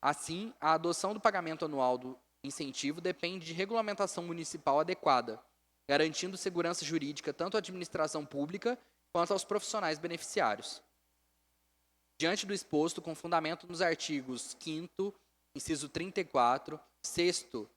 Assim, a adoção do pagamento anual do incentivo depende de regulamentação municipal adequada, garantindo segurança jurídica tanto à administração pública quanto aos profissionais beneficiários. Diante do exposto, com fundamento nos artigos 5º, inciso 34, 6º,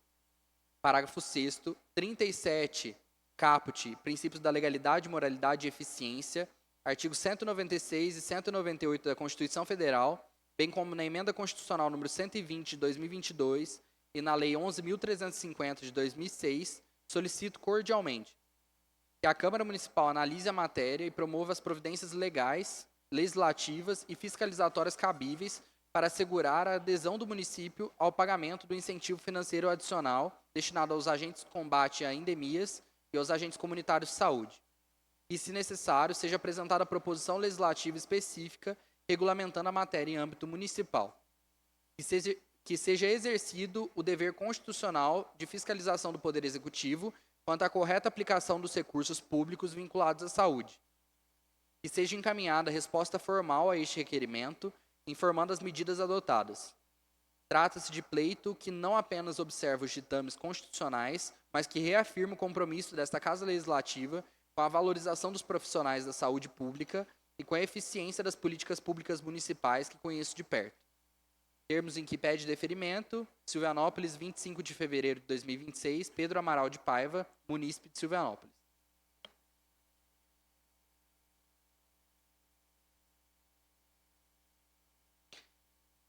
parágrafo 6º, 37, caput, princípios da legalidade, moralidade e eficiência, artigos 196 e 198 da Constituição Federal, bem como na Emenda Constitucional número 120 de 2022 e na Lei 11.350 de 2006, solicito cordialmente que a Câmara Municipal analise a matéria e promova as providências legais, legislativas e fiscalizatórias cabíveis para assegurar a adesão do município ao pagamento do incentivo financeiro adicional destinado aos agentes de combate a endemias e aos agentes comunitários de saúde. e, se necessário, seja apresentada proposição legislativa específica regulamentando a matéria em âmbito municipal. Que seja exercido o dever constitucional de fiscalização do Poder Executivo quanto à correta aplicação dos recursos públicos vinculados à saúde. Que seja encaminhada resposta formal a este requerimento, informando as medidas adotadas. Trata-se de pleito que não apenas observa os ditames constitucionais, mas que reafirma o compromisso desta Casa Legislativa com a valorização dos profissionais da saúde pública e com a eficiência das políticas públicas municipais que conheço de perto. Termos em que pede deferimento, Silvianópolis, 25 de fevereiro de 2026, Pedro Amaral de Paiva, munícipe de Silvianópolis.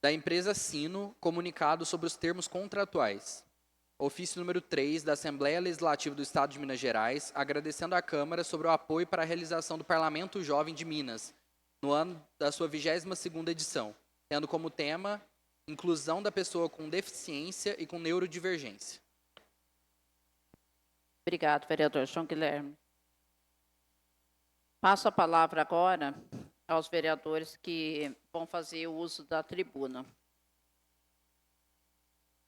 Da empresa Sino, comunicado sobre os termos contratuais. Ofício número 3 da Assembleia Legislativa do Estado de Minas Gerais, agradecendo à Câmara sobre o apoio para a realização do Parlamento Jovem de Minas, no ano da sua 22ª edição, tendo como tema inclusão da pessoa com deficiência e com neurodivergência. Obrigado, vereador João Guilherme. Passo a palavra agora aos vereadores que vão fazer o uso da tribuna.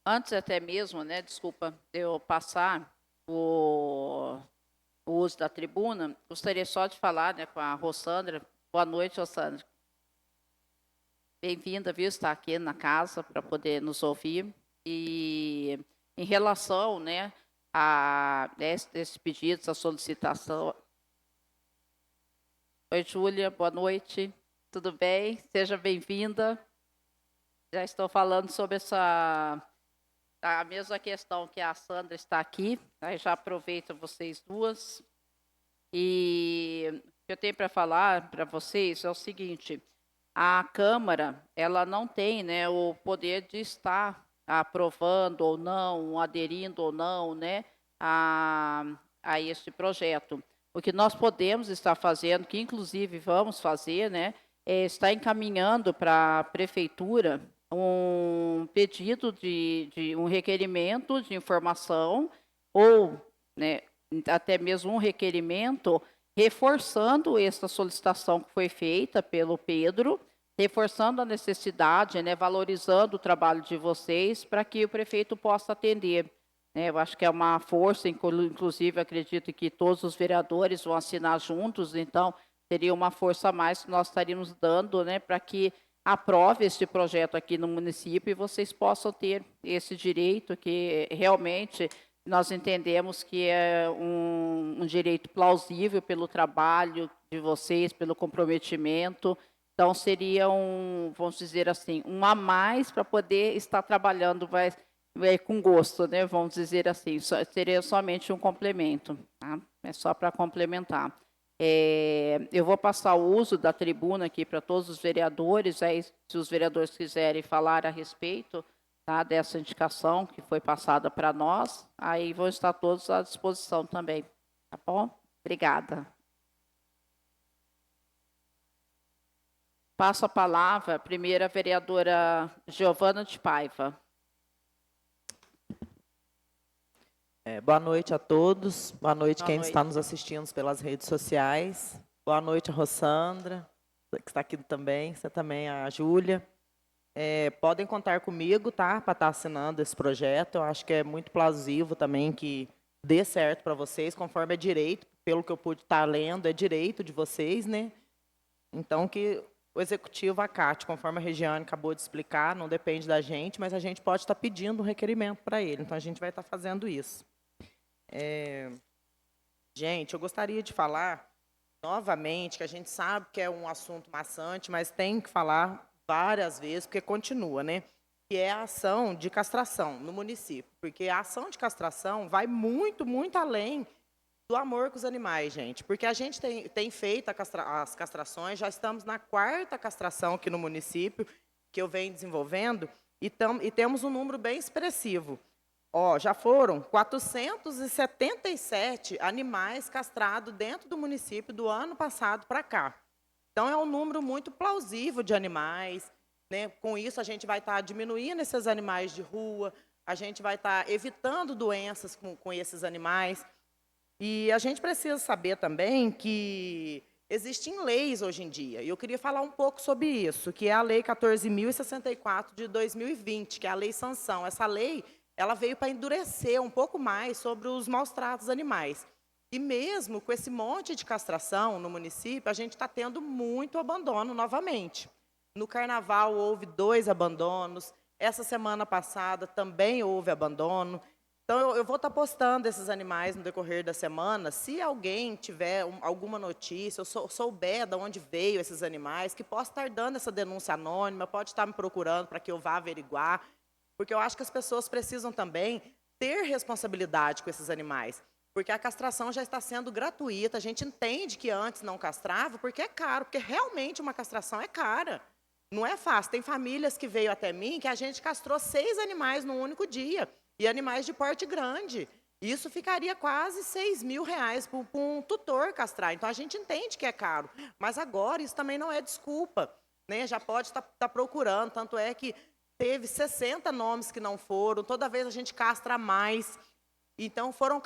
Antes até mesmo, desculpa, de eu passar o uso da tribuna, gostaria só de falar com a Rossandra. Boa noite, Rossandra. Bem-vinda, viu, estar aqui na casa para poder nos ouvir. E em relação, a esse pedido, essa solicitação. Oi, Júlia, boa noite. Tudo bem? Seja bem-vinda. Já estou falando sobre a mesma questão que a Sandra está aqui. Aí já aproveito vocês duas. E o que eu tenho para falar para vocês é o seguinte: a Câmara, ela não tem, o poder de estar aprovando ou não, aderindo ou não, a este projeto. O que nós podemos estar fazendo, que inclusive vamos fazer, é estar encaminhando para a Prefeitura um pedido de um requerimento de informação ou até mesmo um requerimento reforçando essa solicitação que foi feita pelo Pedro, reforçando a necessidade, valorizando o trabalho de vocês para que o prefeito possa atender. Eu acho que é uma força, inclusive acredito que todos os vereadores vão assinar juntos, então seria uma força a mais que nós estaríamos dando para que aprove este projeto aqui no município e vocês possam ter esse direito que realmente nós entendemos que é um direito plausível pelo trabalho de vocês, pelo comprometimento. Então, seria vamos dizer assim, um a mais para poder estar trabalhando com gosto, vamos dizer assim. Seria somente um complemento, tá? É só para complementar. Eu vou passar o uso da tribuna aqui para todos os vereadores, aí, se os vereadores quiserem falar a respeito, tá, dessa indicação que foi passada para nós, aí vão estar todos à disposição também, tá bom? Obrigada. Passo a palavra à primeira vereadora Giovana de Paiva. Boa noite a todos, boa noite Boa quem noite. está nos assistindo pelas redes sociais, boa noite a Rossandra, que está aqui também, você também, a Júlia. Podem contar comigo, tá, para estar assinando esse projeto. Eu acho que é muito plausível também que dê certo para vocês, conforme é direito, pelo que eu pude estar lendo, é direito de vocês, Então, que o executivo acate, conforme a Regiane acabou de explicar, não depende da gente, mas a gente pode estar pedindo um requerimento para ele, então a gente vai estar fazendo isso. Gente, eu gostaria de falar novamente, que a gente sabe que é um assunto maçante, mas tem que falar várias vezes, porque continua, que é a ação de castração no município. Porque a ação de castração vai muito, muito além do amor com os animais, gente. Porque a gente tem feito as castrações, já estamos na 4ª castração aqui no município, que eu venho desenvolvendo, e temos um número bem expressivo. Já foram 477 animais castrados dentro do município do ano passado para cá. Então, é um número muito plausível de animais. Com isso, a gente vai estar diminuindo esses animais de rua, a gente vai estar evitando doenças com esses animais. E a gente precisa saber também que existem leis hoje em dia, e eu queria falar um pouco sobre isso, que é a Lei 14.064 de 2020, que é a Lei Sanção. Essa lei, ela veio para endurecer um pouco mais sobre os maus tratos animais. E mesmo com esse monte de castração no município, a gente está tendo muito abandono novamente. No Carnaval houve 2 abandonos, essa semana passada também houve abandono. Então, eu vou estar postando esses animais no decorrer da semana. Se alguém tiver alguma notícia, ou souber de onde veio esses animais, que possa estar dando essa denúncia anônima, pode estar me procurando para que eu vá averiguar, porque eu acho que as pessoas precisam também ter responsabilidade com esses animais, porque a castração já está sendo gratuita. A gente entende que antes não castrava, porque é caro, porque realmente uma castração é cara. Não é fácil. Tem famílias que veio até mim que a gente castrou 6 animais num único dia. E animais de porte grande. Isso ficaria quase R$ 6.000 para um tutor castrar. Então, a gente entende que é caro. Mas agora, isso também não é desculpa, né? Já pode estar procurando. Tanto é que teve 60 nomes que não foram. Toda vez a gente castra mais. Então, foram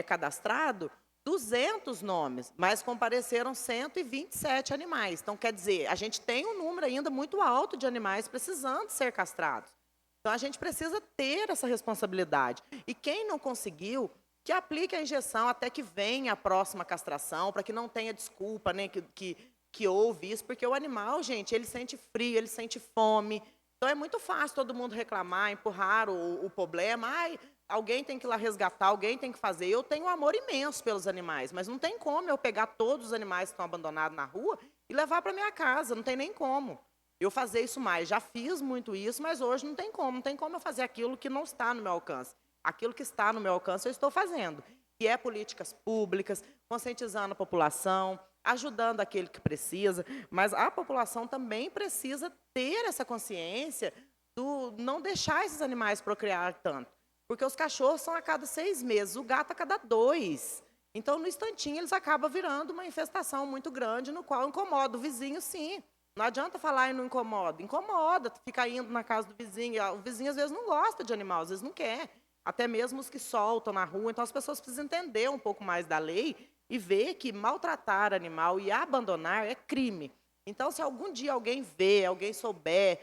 cadastrados 200 nomes, mas compareceram 127 animais. Então, quer dizer, a gente tem um número ainda muito alto de animais precisando ser castrados. Então, a gente precisa ter essa responsabilidade. E quem não conseguiu, que aplique a injeção até que venha a próxima castração, para que não tenha desculpa, né, que houve isso, porque o animal, gente, ele sente frio, ele sente fome. Então, é muito fácil todo mundo reclamar, empurrar o problema. Ai, alguém tem que ir lá resgatar, alguém tem que fazer. Eu tenho um amor imenso pelos animais, mas não tem como eu pegar todos os animais que estão abandonados na rua e levar para minha casa, não tem nem como eu fazer isso mais. Já fiz muito isso, mas hoje não tem como eu fazer aquilo que não está no meu alcance. Aquilo que está no meu alcance eu estou fazendo, que é políticas públicas, conscientizando a população, ajudando aquele que precisa, mas a população também precisa ter essa consciência do não deixar esses animais procriar tanto, porque os cachorros são a cada 6 meses, o gato a cada 2. Então, no instantinho, eles acabam virando uma infestação muito grande, no qual incomoda o vizinho, sim. Não adianta falar e não incomoda. Incomoda, fica indo na casa do vizinho. O vizinho, às vezes, não gosta de animal, às vezes não quer. Até mesmo os que soltam na rua. Então, as pessoas precisam entender um pouco mais da lei e ver que maltratar animal e abandonar é crime. Então, se algum dia alguém vê, alguém souber,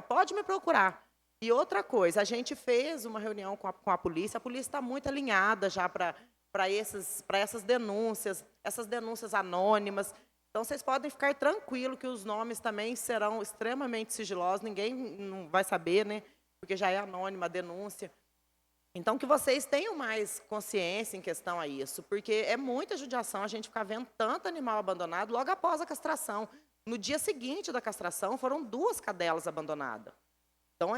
pode me procurar. E outra coisa, a gente fez uma reunião com a polícia está muito alinhada já para essas denúncias anônimas. Então, vocês podem ficar tranquilos que os nomes também serão extremamente sigilosos, ninguém não vai saber, né? Porque já é anônima a denúncia. Então, que vocês tenham mais consciência em questão a isso, porque é muita judiação a gente ficar vendo tanto animal abandonado logo após a castração. No dia seguinte da castração, foram 2 cadelas abandonadas. Então,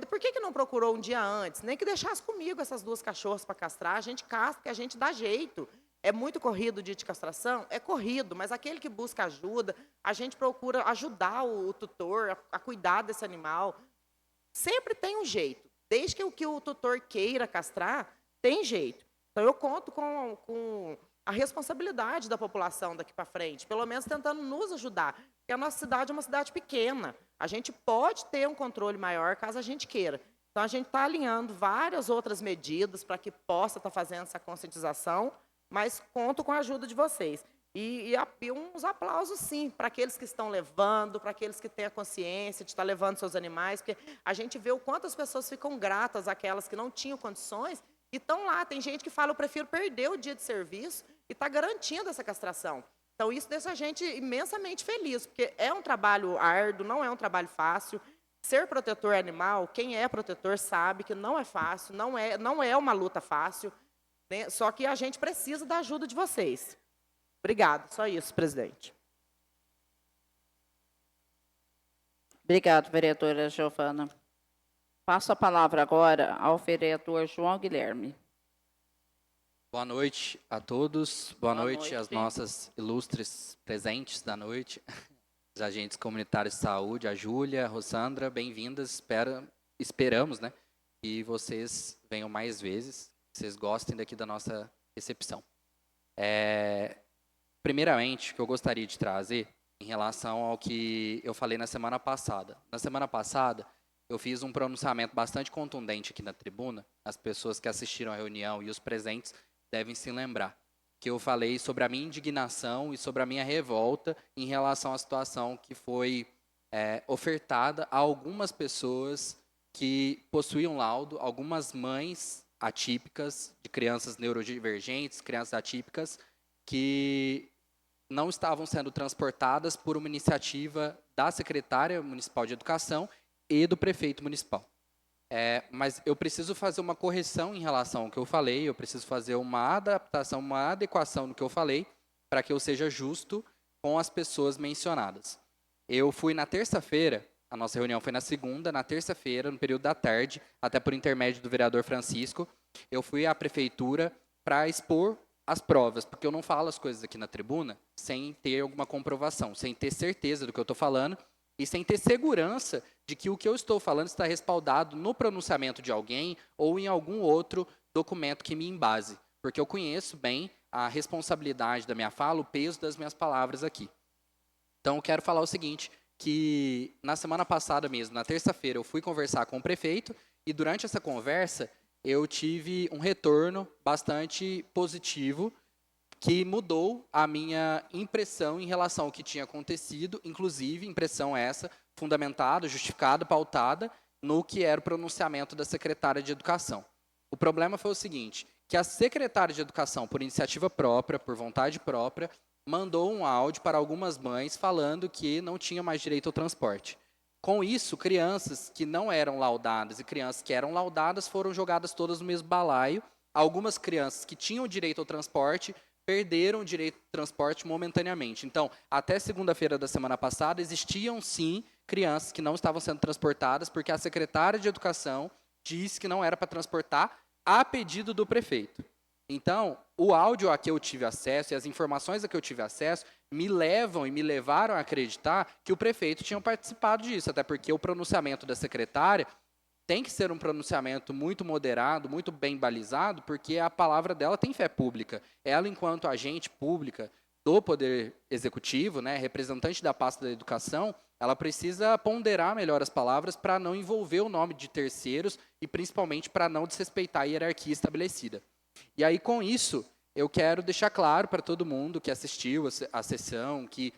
por que não procurou um dia antes? Nem que deixasse comigo essas 2 cachorras para castrar, a gente castra, que a gente dá jeito. É muito corrido o dia de castração? É corrido, mas aquele que busca ajuda, a gente procura ajudar o tutor a cuidar desse animal. Sempre tem um jeito. Desde que o tutor queira castrar, tem jeito. Então, eu conto com a responsabilidade da população daqui para frente, pelo menos tentando nos ajudar. Porque a nossa cidade é uma cidade pequena. A gente pode ter um controle maior caso a gente queira. Então, a gente está alinhando várias outras medidas para que possa estar fazendo essa conscientização, mas conto com a ajuda de vocês. E uns aplausos, sim, para aqueles que estão levando, para aqueles que têm a consciência de estar levando seus animais, porque a gente vê o quanto as pessoas ficam gratas àquelas que não tinham condições e estão lá. Tem gente que fala, eu prefiro perder o dia de serviço e está garantindo essa castração. Então, isso deixa a gente imensamente feliz, porque é um trabalho árduo, não é um trabalho fácil. Ser protetor animal, quem é protetor sabe que não é fácil, não é uma luta fácil, né? Só que a gente precisa da ajuda de vocês. Obrigada, só isso, presidente. Obrigado, vereadora Giovana. Passo a palavra agora ao vereador João Guilherme. Boa noite a todos. Boa noite às nossas ilustres presentes da noite. Os agentes comunitários de saúde, a Júlia, a Rossandra, bem-vindas. Esperamos, né, que vocês venham mais vezes, que vocês gostem daqui da nossa recepção. Primeiramente, o que eu gostaria de trazer em relação ao que eu falei na semana passada. Na semana passada, eu fiz um pronunciamento bastante contundente aqui na tribuna. As pessoas que assistiram à reunião e os presentes devem se lembrar que eu falei sobre a minha indignação e sobre a minha revolta em relação à situação que foi ofertada a algumas pessoas que possuíam laudo, algumas mães atípicas de crianças neurodivergentes, crianças atípicas, que não estavam sendo transportadas por uma iniciativa da secretária municipal de educação e do prefeito municipal. Mas eu preciso fazer uma correção em relação ao que eu falei, eu preciso fazer uma adaptação, uma adequação no que eu falei, para que eu seja justo com as pessoas mencionadas. Eu fui na terça-feira, a nossa reunião foi na segunda, na terça-feira, no período da tarde, até por intermédio do vereador Francisco, eu fui à prefeitura para expor as provas, porque eu não falo as coisas aqui na tribuna sem ter alguma comprovação, sem ter certeza do que eu estou falando e sem ter segurança de que o que eu estou falando está respaldado no pronunciamento de alguém ou em algum outro documento que me embase, porque eu conheço bem a responsabilidade da minha fala, o peso das minhas palavras aqui. Então, eu quero falar o seguinte, que na semana passada mesmo, na terça-feira, eu fui conversar com o prefeito e durante essa conversa eu tive um retorno bastante positivo que mudou a minha impressão em relação ao que tinha acontecido, inclusive impressão essa fundamentada, justificada, pautada no que era o pronunciamento da secretária de Educação. O problema foi o seguinte, que a secretária de Educação, por iniciativa própria, por vontade própria, mandou um áudio para algumas mães falando que não tinha mais direito ao transporte. Com isso, crianças que não eram laudadas e crianças que eram laudadas foram jogadas todas no mesmo balaio. Algumas crianças que tinham direito ao transporte perderam o direito ao transporte momentaneamente. Então, até segunda-feira da semana passada, existiam sim crianças que não estavam sendo transportadas porque a secretária de Educação disse que não era para transportar a pedido do prefeito. Então, o áudio a que eu tive acesso e as informações a que eu tive acesso me levam e me levaram a acreditar que o prefeito tinha participado disso, até porque o pronunciamento da secretária tem que ser um pronunciamento muito moderado, muito bem balizado, porque a palavra dela tem fé pública. Ela, enquanto agente pública do Poder Executivo, né, representante da pasta da educação, ela precisa ponderar melhor as palavras para não envolver o nome de terceiros e, principalmente, para não desrespeitar a hierarquia estabelecida. E aí, com isso, eu quero deixar claro para todo mundo que assistiu a sessão, que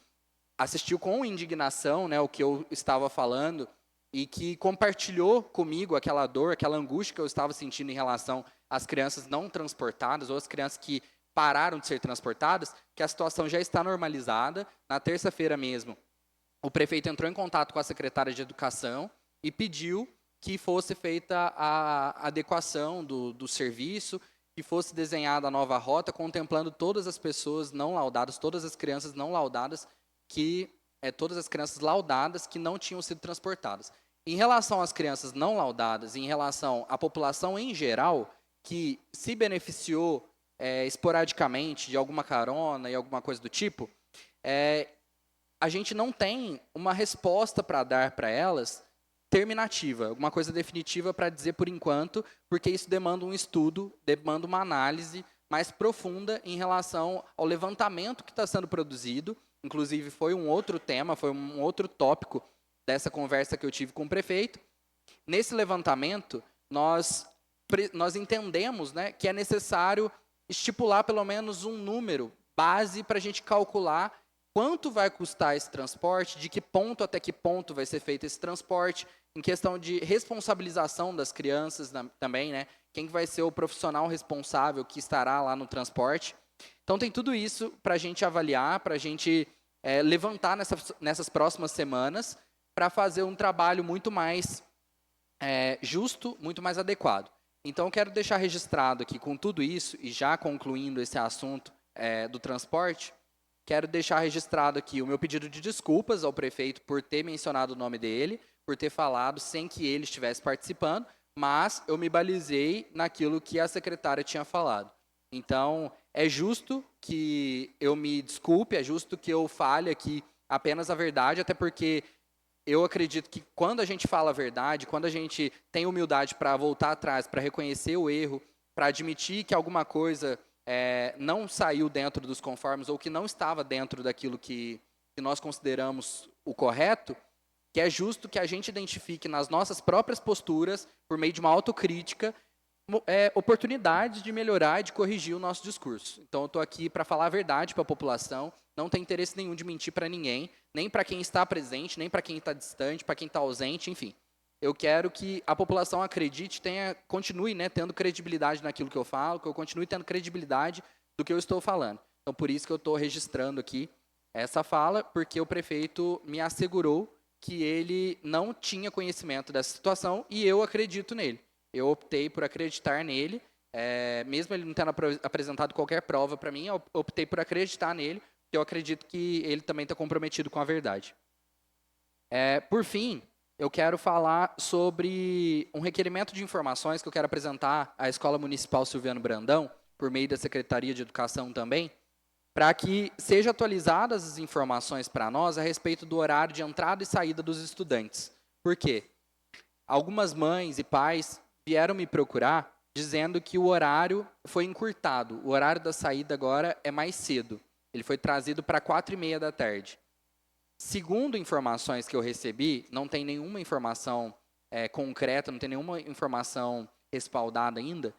assistiu com indignação, né, o que eu estava falando, e que compartilhou comigo aquela dor, aquela angústia que eu estava sentindo em relação às crianças não transportadas, ou às crianças que pararam de ser transportadas, que a situação já está normalizada. Na terça-feira mesmo, o prefeito entrou em contato com a secretária de Educação e pediu que fosse feita a adequação do serviço, que fosse desenhada a nova rota, contemplando todas as pessoas não laudadas, todas as crianças não laudadas, todas as crianças laudadas que não tinham sido transportadas. Em relação às crianças não laudadas, em relação à população em geral, que se beneficiou esporadicamente de alguma carona e alguma coisa do tipo, a gente não tem uma resposta para dar para elas terminativa, alguma coisa definitiva para dizer por enquanto, porque isso demanda um estudo, demanda uma análise mais profunda em relação ao levantamento que está sendo produzido. Inclusive, foi um outro tema, foi um outro tópico dessa conversa que eu tive com o prefeito. Nesse levantamento, nós entendemos, né, que é necessário estipular pelo menos um número base para a gente calcular quanto vai custar esse transporte, de que ponto até que ponto vai ser feito esse transporte, em questão de responsabilização das crianças também, né? Quem vai ser o profissional responsável que estará lá no transporte. Então, tem tudo isso para a gente avaliar, para a gente levantar nessas próximas semanas, para fazer um trabalho muito mais justo, muito mais adequado. Então, eu quero deixar registrado aqui, com tudo isso, e já concluindo esse assunto do transporte, quero deixar registrado aqui o meu pedido de desculpas ao prefeito por ter mencionado o nome dele, por ter falado sem que ele estivesse participando, mas eu me balizei naquilo que a secretária tinha falado. Então, é justo que eu me desculpe, é justo que eu fale aqui apenas a verdade, até porque eu acredito que quando a gente fala a verdade, quando a gente tem humildade para voltar atrás, para reconhecer o erro, para admitir que alguma coisa não saiu dentro dos conformes ou que não estava dentro daquilo que nós consideramos o correto, que é justo que a gente identifique nas nossas próprias posturas, por meio de uma autocrítica, oportunidades de melhorar e de corrigir o nosso discurso. Então, eu estou aqui para falar a verdade para a população, não tem interesse nenhum de mentir para ninguém, nem para quem está presente, nem para quem está distante, para quem está ausente, enfim. Eu quero que a população acredite, continue, né, tendo credibilidade naquilo que eu falo, que eu continue tendo credibilidade do que eu estou falando. Então, por isso que eu estou registrando aqui essa fala, porque o prefeito me assegurou que ele não tinha conhecimento dessa situação e eu acredito nele. Eu optei por acreditar nele, mesmo ele não tendo apresentado qualquer prova para mim, eu optei por acreditar nele, porque eu acredito que ele também está comprometido com a verdade. Por fim, eu quero falar sobre um requerimento de informações que eu quero apresentar à Escola Municipal Silviano Brandão, por meio da Secretaria de Educação também, para que sejam atualizadas as informações para nós a respeito do horário de entrada e saída dos estudantes. Por quê? Algumas mães e pais vieram me procurar dizendo que o horário foi encurtado. O horário da saída agora é mais cedo. Ele foi trazido para 4h30 da tarde. Segundo informações que eu recebi, não tem nenhuma informação concreta, não tem nenhuma informação respaldada ainda,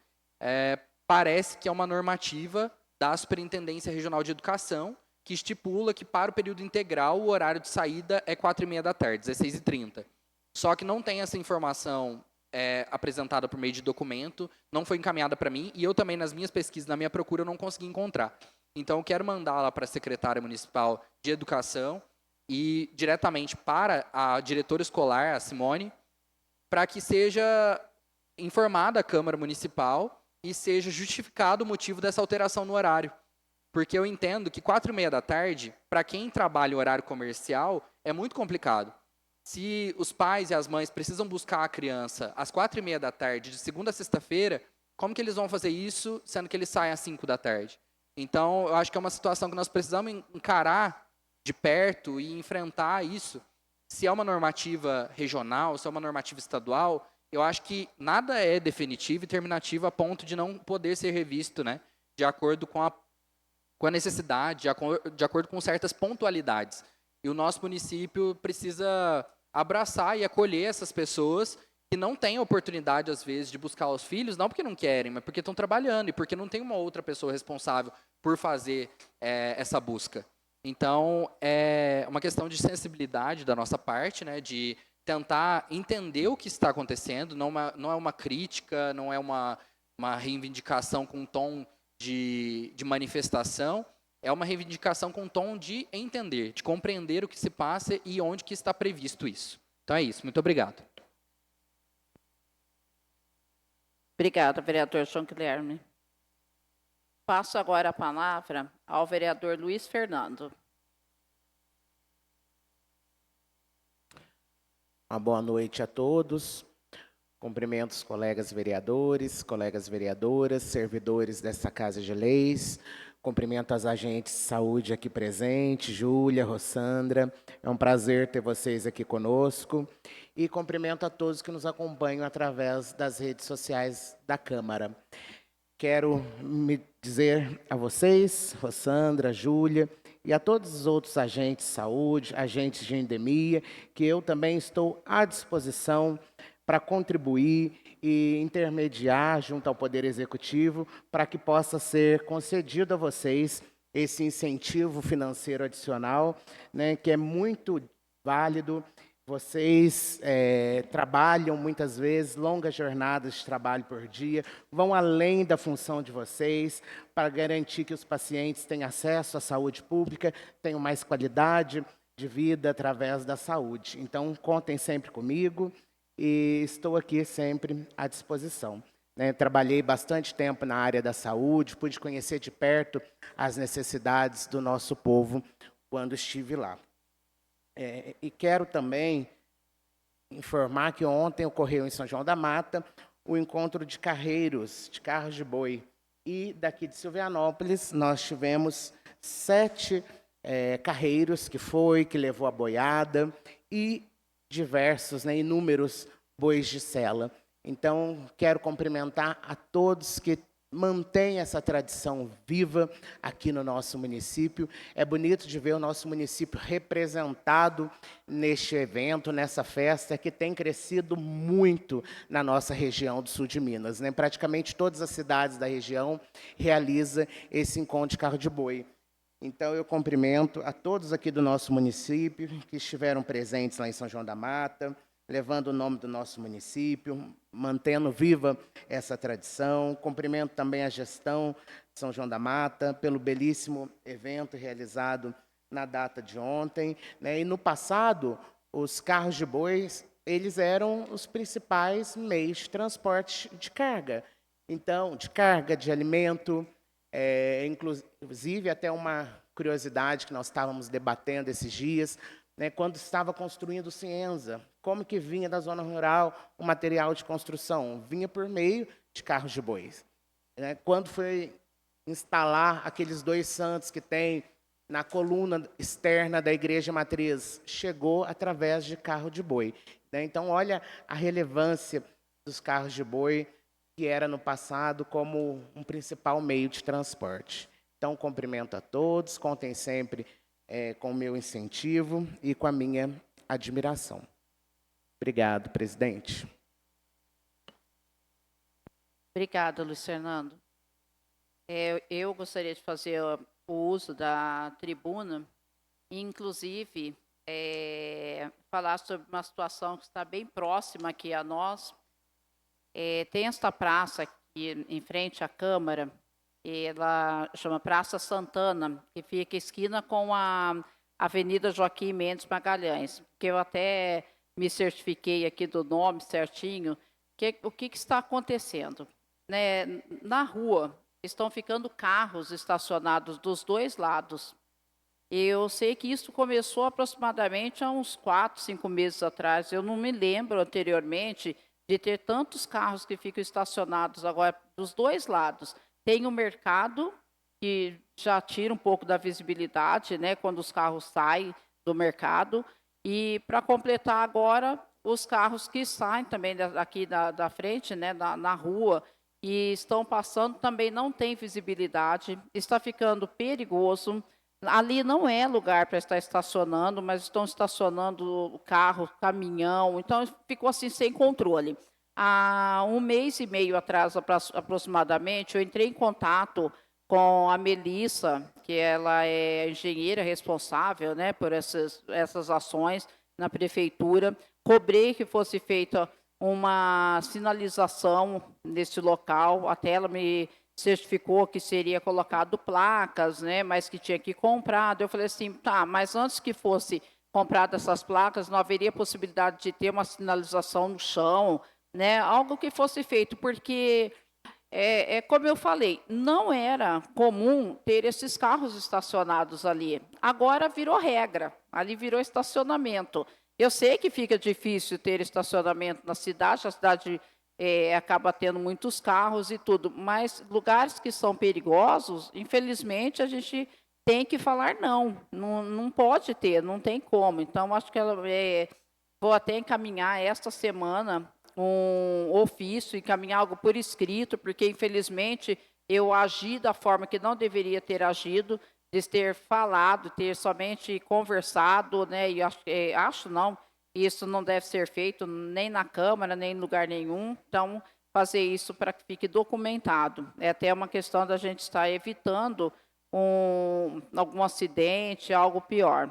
parece que é uma normativa da Superintendência Regional de Educação que estipula que para o período integral o horário de saída é 4h30 da tarde, 16h30. Só que não tem essa informação apresentada por meio de documento, não foi encaminhada para mim, e eu também, nas minhas pesquisas, na minha procura, eu não consegui encontrar. Então, eu quero mandá-la para a Secretária Municipal de Educação e diretamente para a diretora escolar, a Simone, para que seja informada a Câmara Municipal e seja justificado o motivo dessa alteração no horário. Porque eu entendo que 4h30 da tarde, para quem trabalha o horário comercial, é muito complicado. Se os pais e as mães precisam buscar a criança às 4h30 da tarde, de segunda a sexta-feira, como que eles vão fazer isso, sendo que eles saem às 5 da tarde? Então, eu acho que é uma situação que nós precisamos encarar de perto e enfrentar isso. Se é uma normativa regional, se é uma normativa estadual, eu acho que nada é definitivo e terminativo a ponto de não poder ser revisto, né, de acordo com a necessidade, de acordo com certas pontualidades. E o nosso município precisa abraçar e acolher essas pessoas que não têm oportunidade, às vezes, de buscar os filhos, não porque não querem, mas porque estão trabalhando e porque não tem uma outra pessoa responsável por fazer essa busca. Então, é uma questão de sensibilidade da nossa parte, né, de tentar entender o que está acontecendo, não é uma crítica, não é uma reivindicação com um tom de manifestação, é uma reivindicação com um tom de entender, de compreender o que se passa e onde que está previsto isso. Então é isso, muito obrigado. Obrigada, vereador João Guilherme. Passo agora a palavra ao vereador Luiz Fernando. Uma boa noite a todos. Cumprimento os colegas vereadores, colegas vereadoras, servidores desta Casa de Leis. Cumprimento as agentes de saúde aqui presentes, Júlia, Rossandra. É um prazer ter vocês aqui conosco. E cumprimento a todos que nos acompanham através das redes sociais da Câmara. Quero me dizer a vocês, Rossandra, Júlia, e a todos os outros agentes de saúde, agentes de endemia, que eu também estou à disposição para contribuir e intermediar junto ao Poder Executivo para que possa ser concedido a vocês esse incentivo financeiro adicional, né, que é muito válido. Vocês trabalham muitas vezes longas jornadas de trabalho por dia, vão além da função de vocês para garantir que os pacientes tenham acesso à saúde pública, tenham mais qualidade de vida através da saúde. Então, contem sempre comigo e estou aqui sempre à disposição. Trabalhei bastante tempo na área da saúde, pude conhecer de perto as necessidades do nosso povo quando estive lá. E quero também informar que ontem ocorreu em São João da Mata o encontro de carreiros, de carros de boi. E daqui de Silvianópolis nós tivemos 7 carreiros que levou a boiada e diversos, inúmeros bois de sela. Então, quero cumprimentar a todos que mantém essa tradição viva aqui no nosso município. É bonito de ver o nosso município representado neste evento, nessa festa, que tem crescido muito na nossa região do sul de Minas, né? Praticamente todas as cidades da região realizam esse encontro de carro de boi. Então, eu cumprimento a todos aqui do nosso município que estiveram presentes lá em São João da Mata, levando o nome do nosso município, mantendo viva essa tradição. Cumprimento também a gestão de São João da Mata pelo belíssimo evento realizado na data de ontem, né? E no passado, os carros de bois, eles eram os principais meios de transporte de carga. Então, de carga, de alimento, inclusive até uma curiosidade que nós estávamos debatendo esses dias, né, quando estava construindo o Cienza, como que vinha da zona rural o material de construção? Vinha por meio de carros de bois. Né? Quando foi instalar aqueles 2 santos que tem na coluna externa da igreja matriz, chegou através de carro de boi. Né? Então, olha a relevância dos carros de boi, que era no passado como um principal meio de transporte. Então, cumprimento a todos, contem sempre com o meu incentivo e com a minha admiração. Obrigado, presidente. Obrigada, Luiz Fernando. Eu gostaria de fazer o uso da tribuna e, inclusive, falar sobre uma situação que está bem próxima aqui a nós. Tem esta praça aqui em frente à Câmara, ela chama Praça Santana, que fica esquina com a Avenida Joaquim Mendes Magalhães, que eu até me certifiquei aqui do nome certinho. O que está acontecendo? Né? Na rua estão ficando carros estacionados dos 2 lados. Eu sei que isso começou aproximadamente há uns 4, 5 meses atrás. Eu não me lembro anteriormente de ter tantos carros que ficam estacionados agora dos 2 lados. Tem o mercado, que já tira um pouco da visibilidade, né, quando os carros saem do mercado. E, para completar agora, os carros que saem também aqui da frente, né, na rua, e estão passando, também não tem visibilidade, está ficando perigoso. Ali não é lugar para estar estacionando, mas estão estacionando carro, caminhão, então ficou assim sem controle. Há 1 mês e meio atrás, aproximadamente, eu entrei em contato com a Melissa, que ela é engenheira responsável, né, por essas ações na prefeitura. Cobrei que fosse feita uma sinalização nesse local, até ela me certificou que seria colocado placas, né, mas que tinha que comprar. Eu falei assim, tá, mas antes que fosse comprada essas placas, não haveria possibilidade de ter uma sinalização no chão, né, algo que fosse feito, porque, como eu falei, não era comum ter esses carros estacionados ali. Agora virou regra, ali virou estacionamento. Eu sei que fica difícil ter estacionamento na cidade, a cidade acaba tendo muitos carros e tudo, mas lugares que são perigosos, infelizmente, a gente tem que falar não pode ter, não tem como. Então, acho que vou até encaminhar esta semana um ofício, encaminhar algo por escrito, porque, infelizmente, eu agi da forma que não deveria ter agido, de ter falado, ter somente conversado, né? E isso não deve ser feito nem na Câmara, nem em lugar nenhum. Então, fazer isso para que fique documentado. É até uma questão da gente estar evitando algum acidente, algo pior.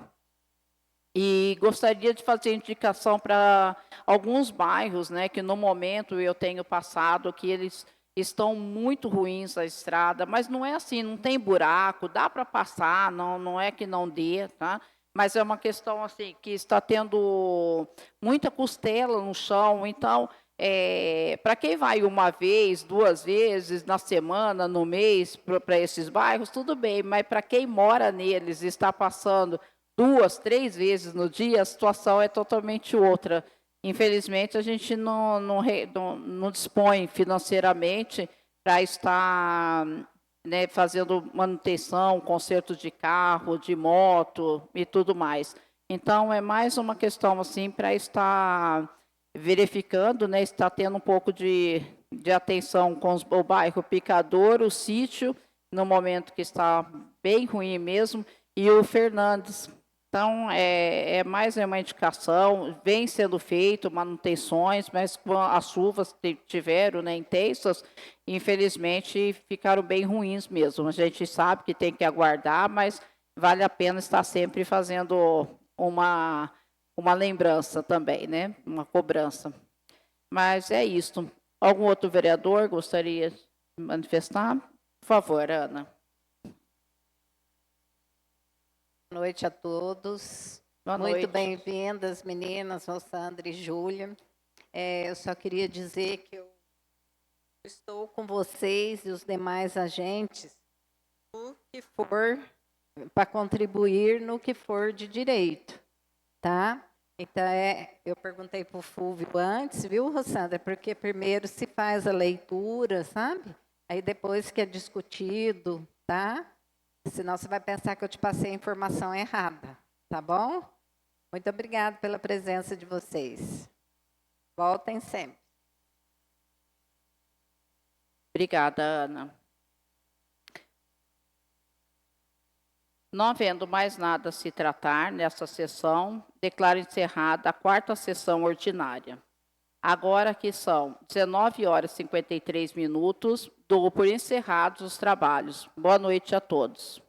E gostaria de fazer indicação para alguns bairros, né, que no momento eu tenho passado, que eles estão muito ruins a estrada, mas não é assim, não tem buraco, dá para passar, não é que não dê, tá? Mas é uma questão assim que está tendo muita costela no chão, então, para quem vai 1 vez, 2 vezes na semana, no mês, para esses bairros, tudo bem, mas para quem mora neles e está passando 2, 3 vezes no dia, a situação é totalmente outra. Infelizmente, a gente não dispõe financeiramente para estar, né, fazendo manutenção, conserto de carro, de moto e tudo mais. Então, é mais uma questão assim para estar verificando, né, está tendo um pouco de de atenção com o bairro Picador, o sítio, no momento que está bem ruim mesmo, e o Fernandes. Então, é mais uma indicação, vem sendo feito manutenções, mas com as chuvas que tiveram, né, intensas, infelizmente ficaram bem ruins mesmo. A gente sabe que tem que aguardar, mas vale a pena estar sempre fazendo uma lembrança também, né, uma cobrança. Mas é isso. Algum outro vereador gostaria de manifestar? Por favor, Ana. Boa noite a todos. Boa Muito noite. bem-vindas, meninas, Rossandra e Júlia. Eu só queria dizer que eu estou com vocês e os demais agentes no que for, para contribuir no que for de direito, tá? Então, eu perguntei para o Fúvio antes, viu, Rossandra? Porque primeiro se faz a leitura, sabe? Aí depois que é discutido, tá? Senão você vai pensar que eu te passei a informação errada, tá bom? Muito obrigada pela presença de vocês. Voltem sempre. Obrigada, Ana. Não havendo mais nada a se tratar nessa sessão, declaro encerrada a 4ª sessão ordinária. Agora que são 19h53, dou por encerrados os trabalhos. Boa noite a todos.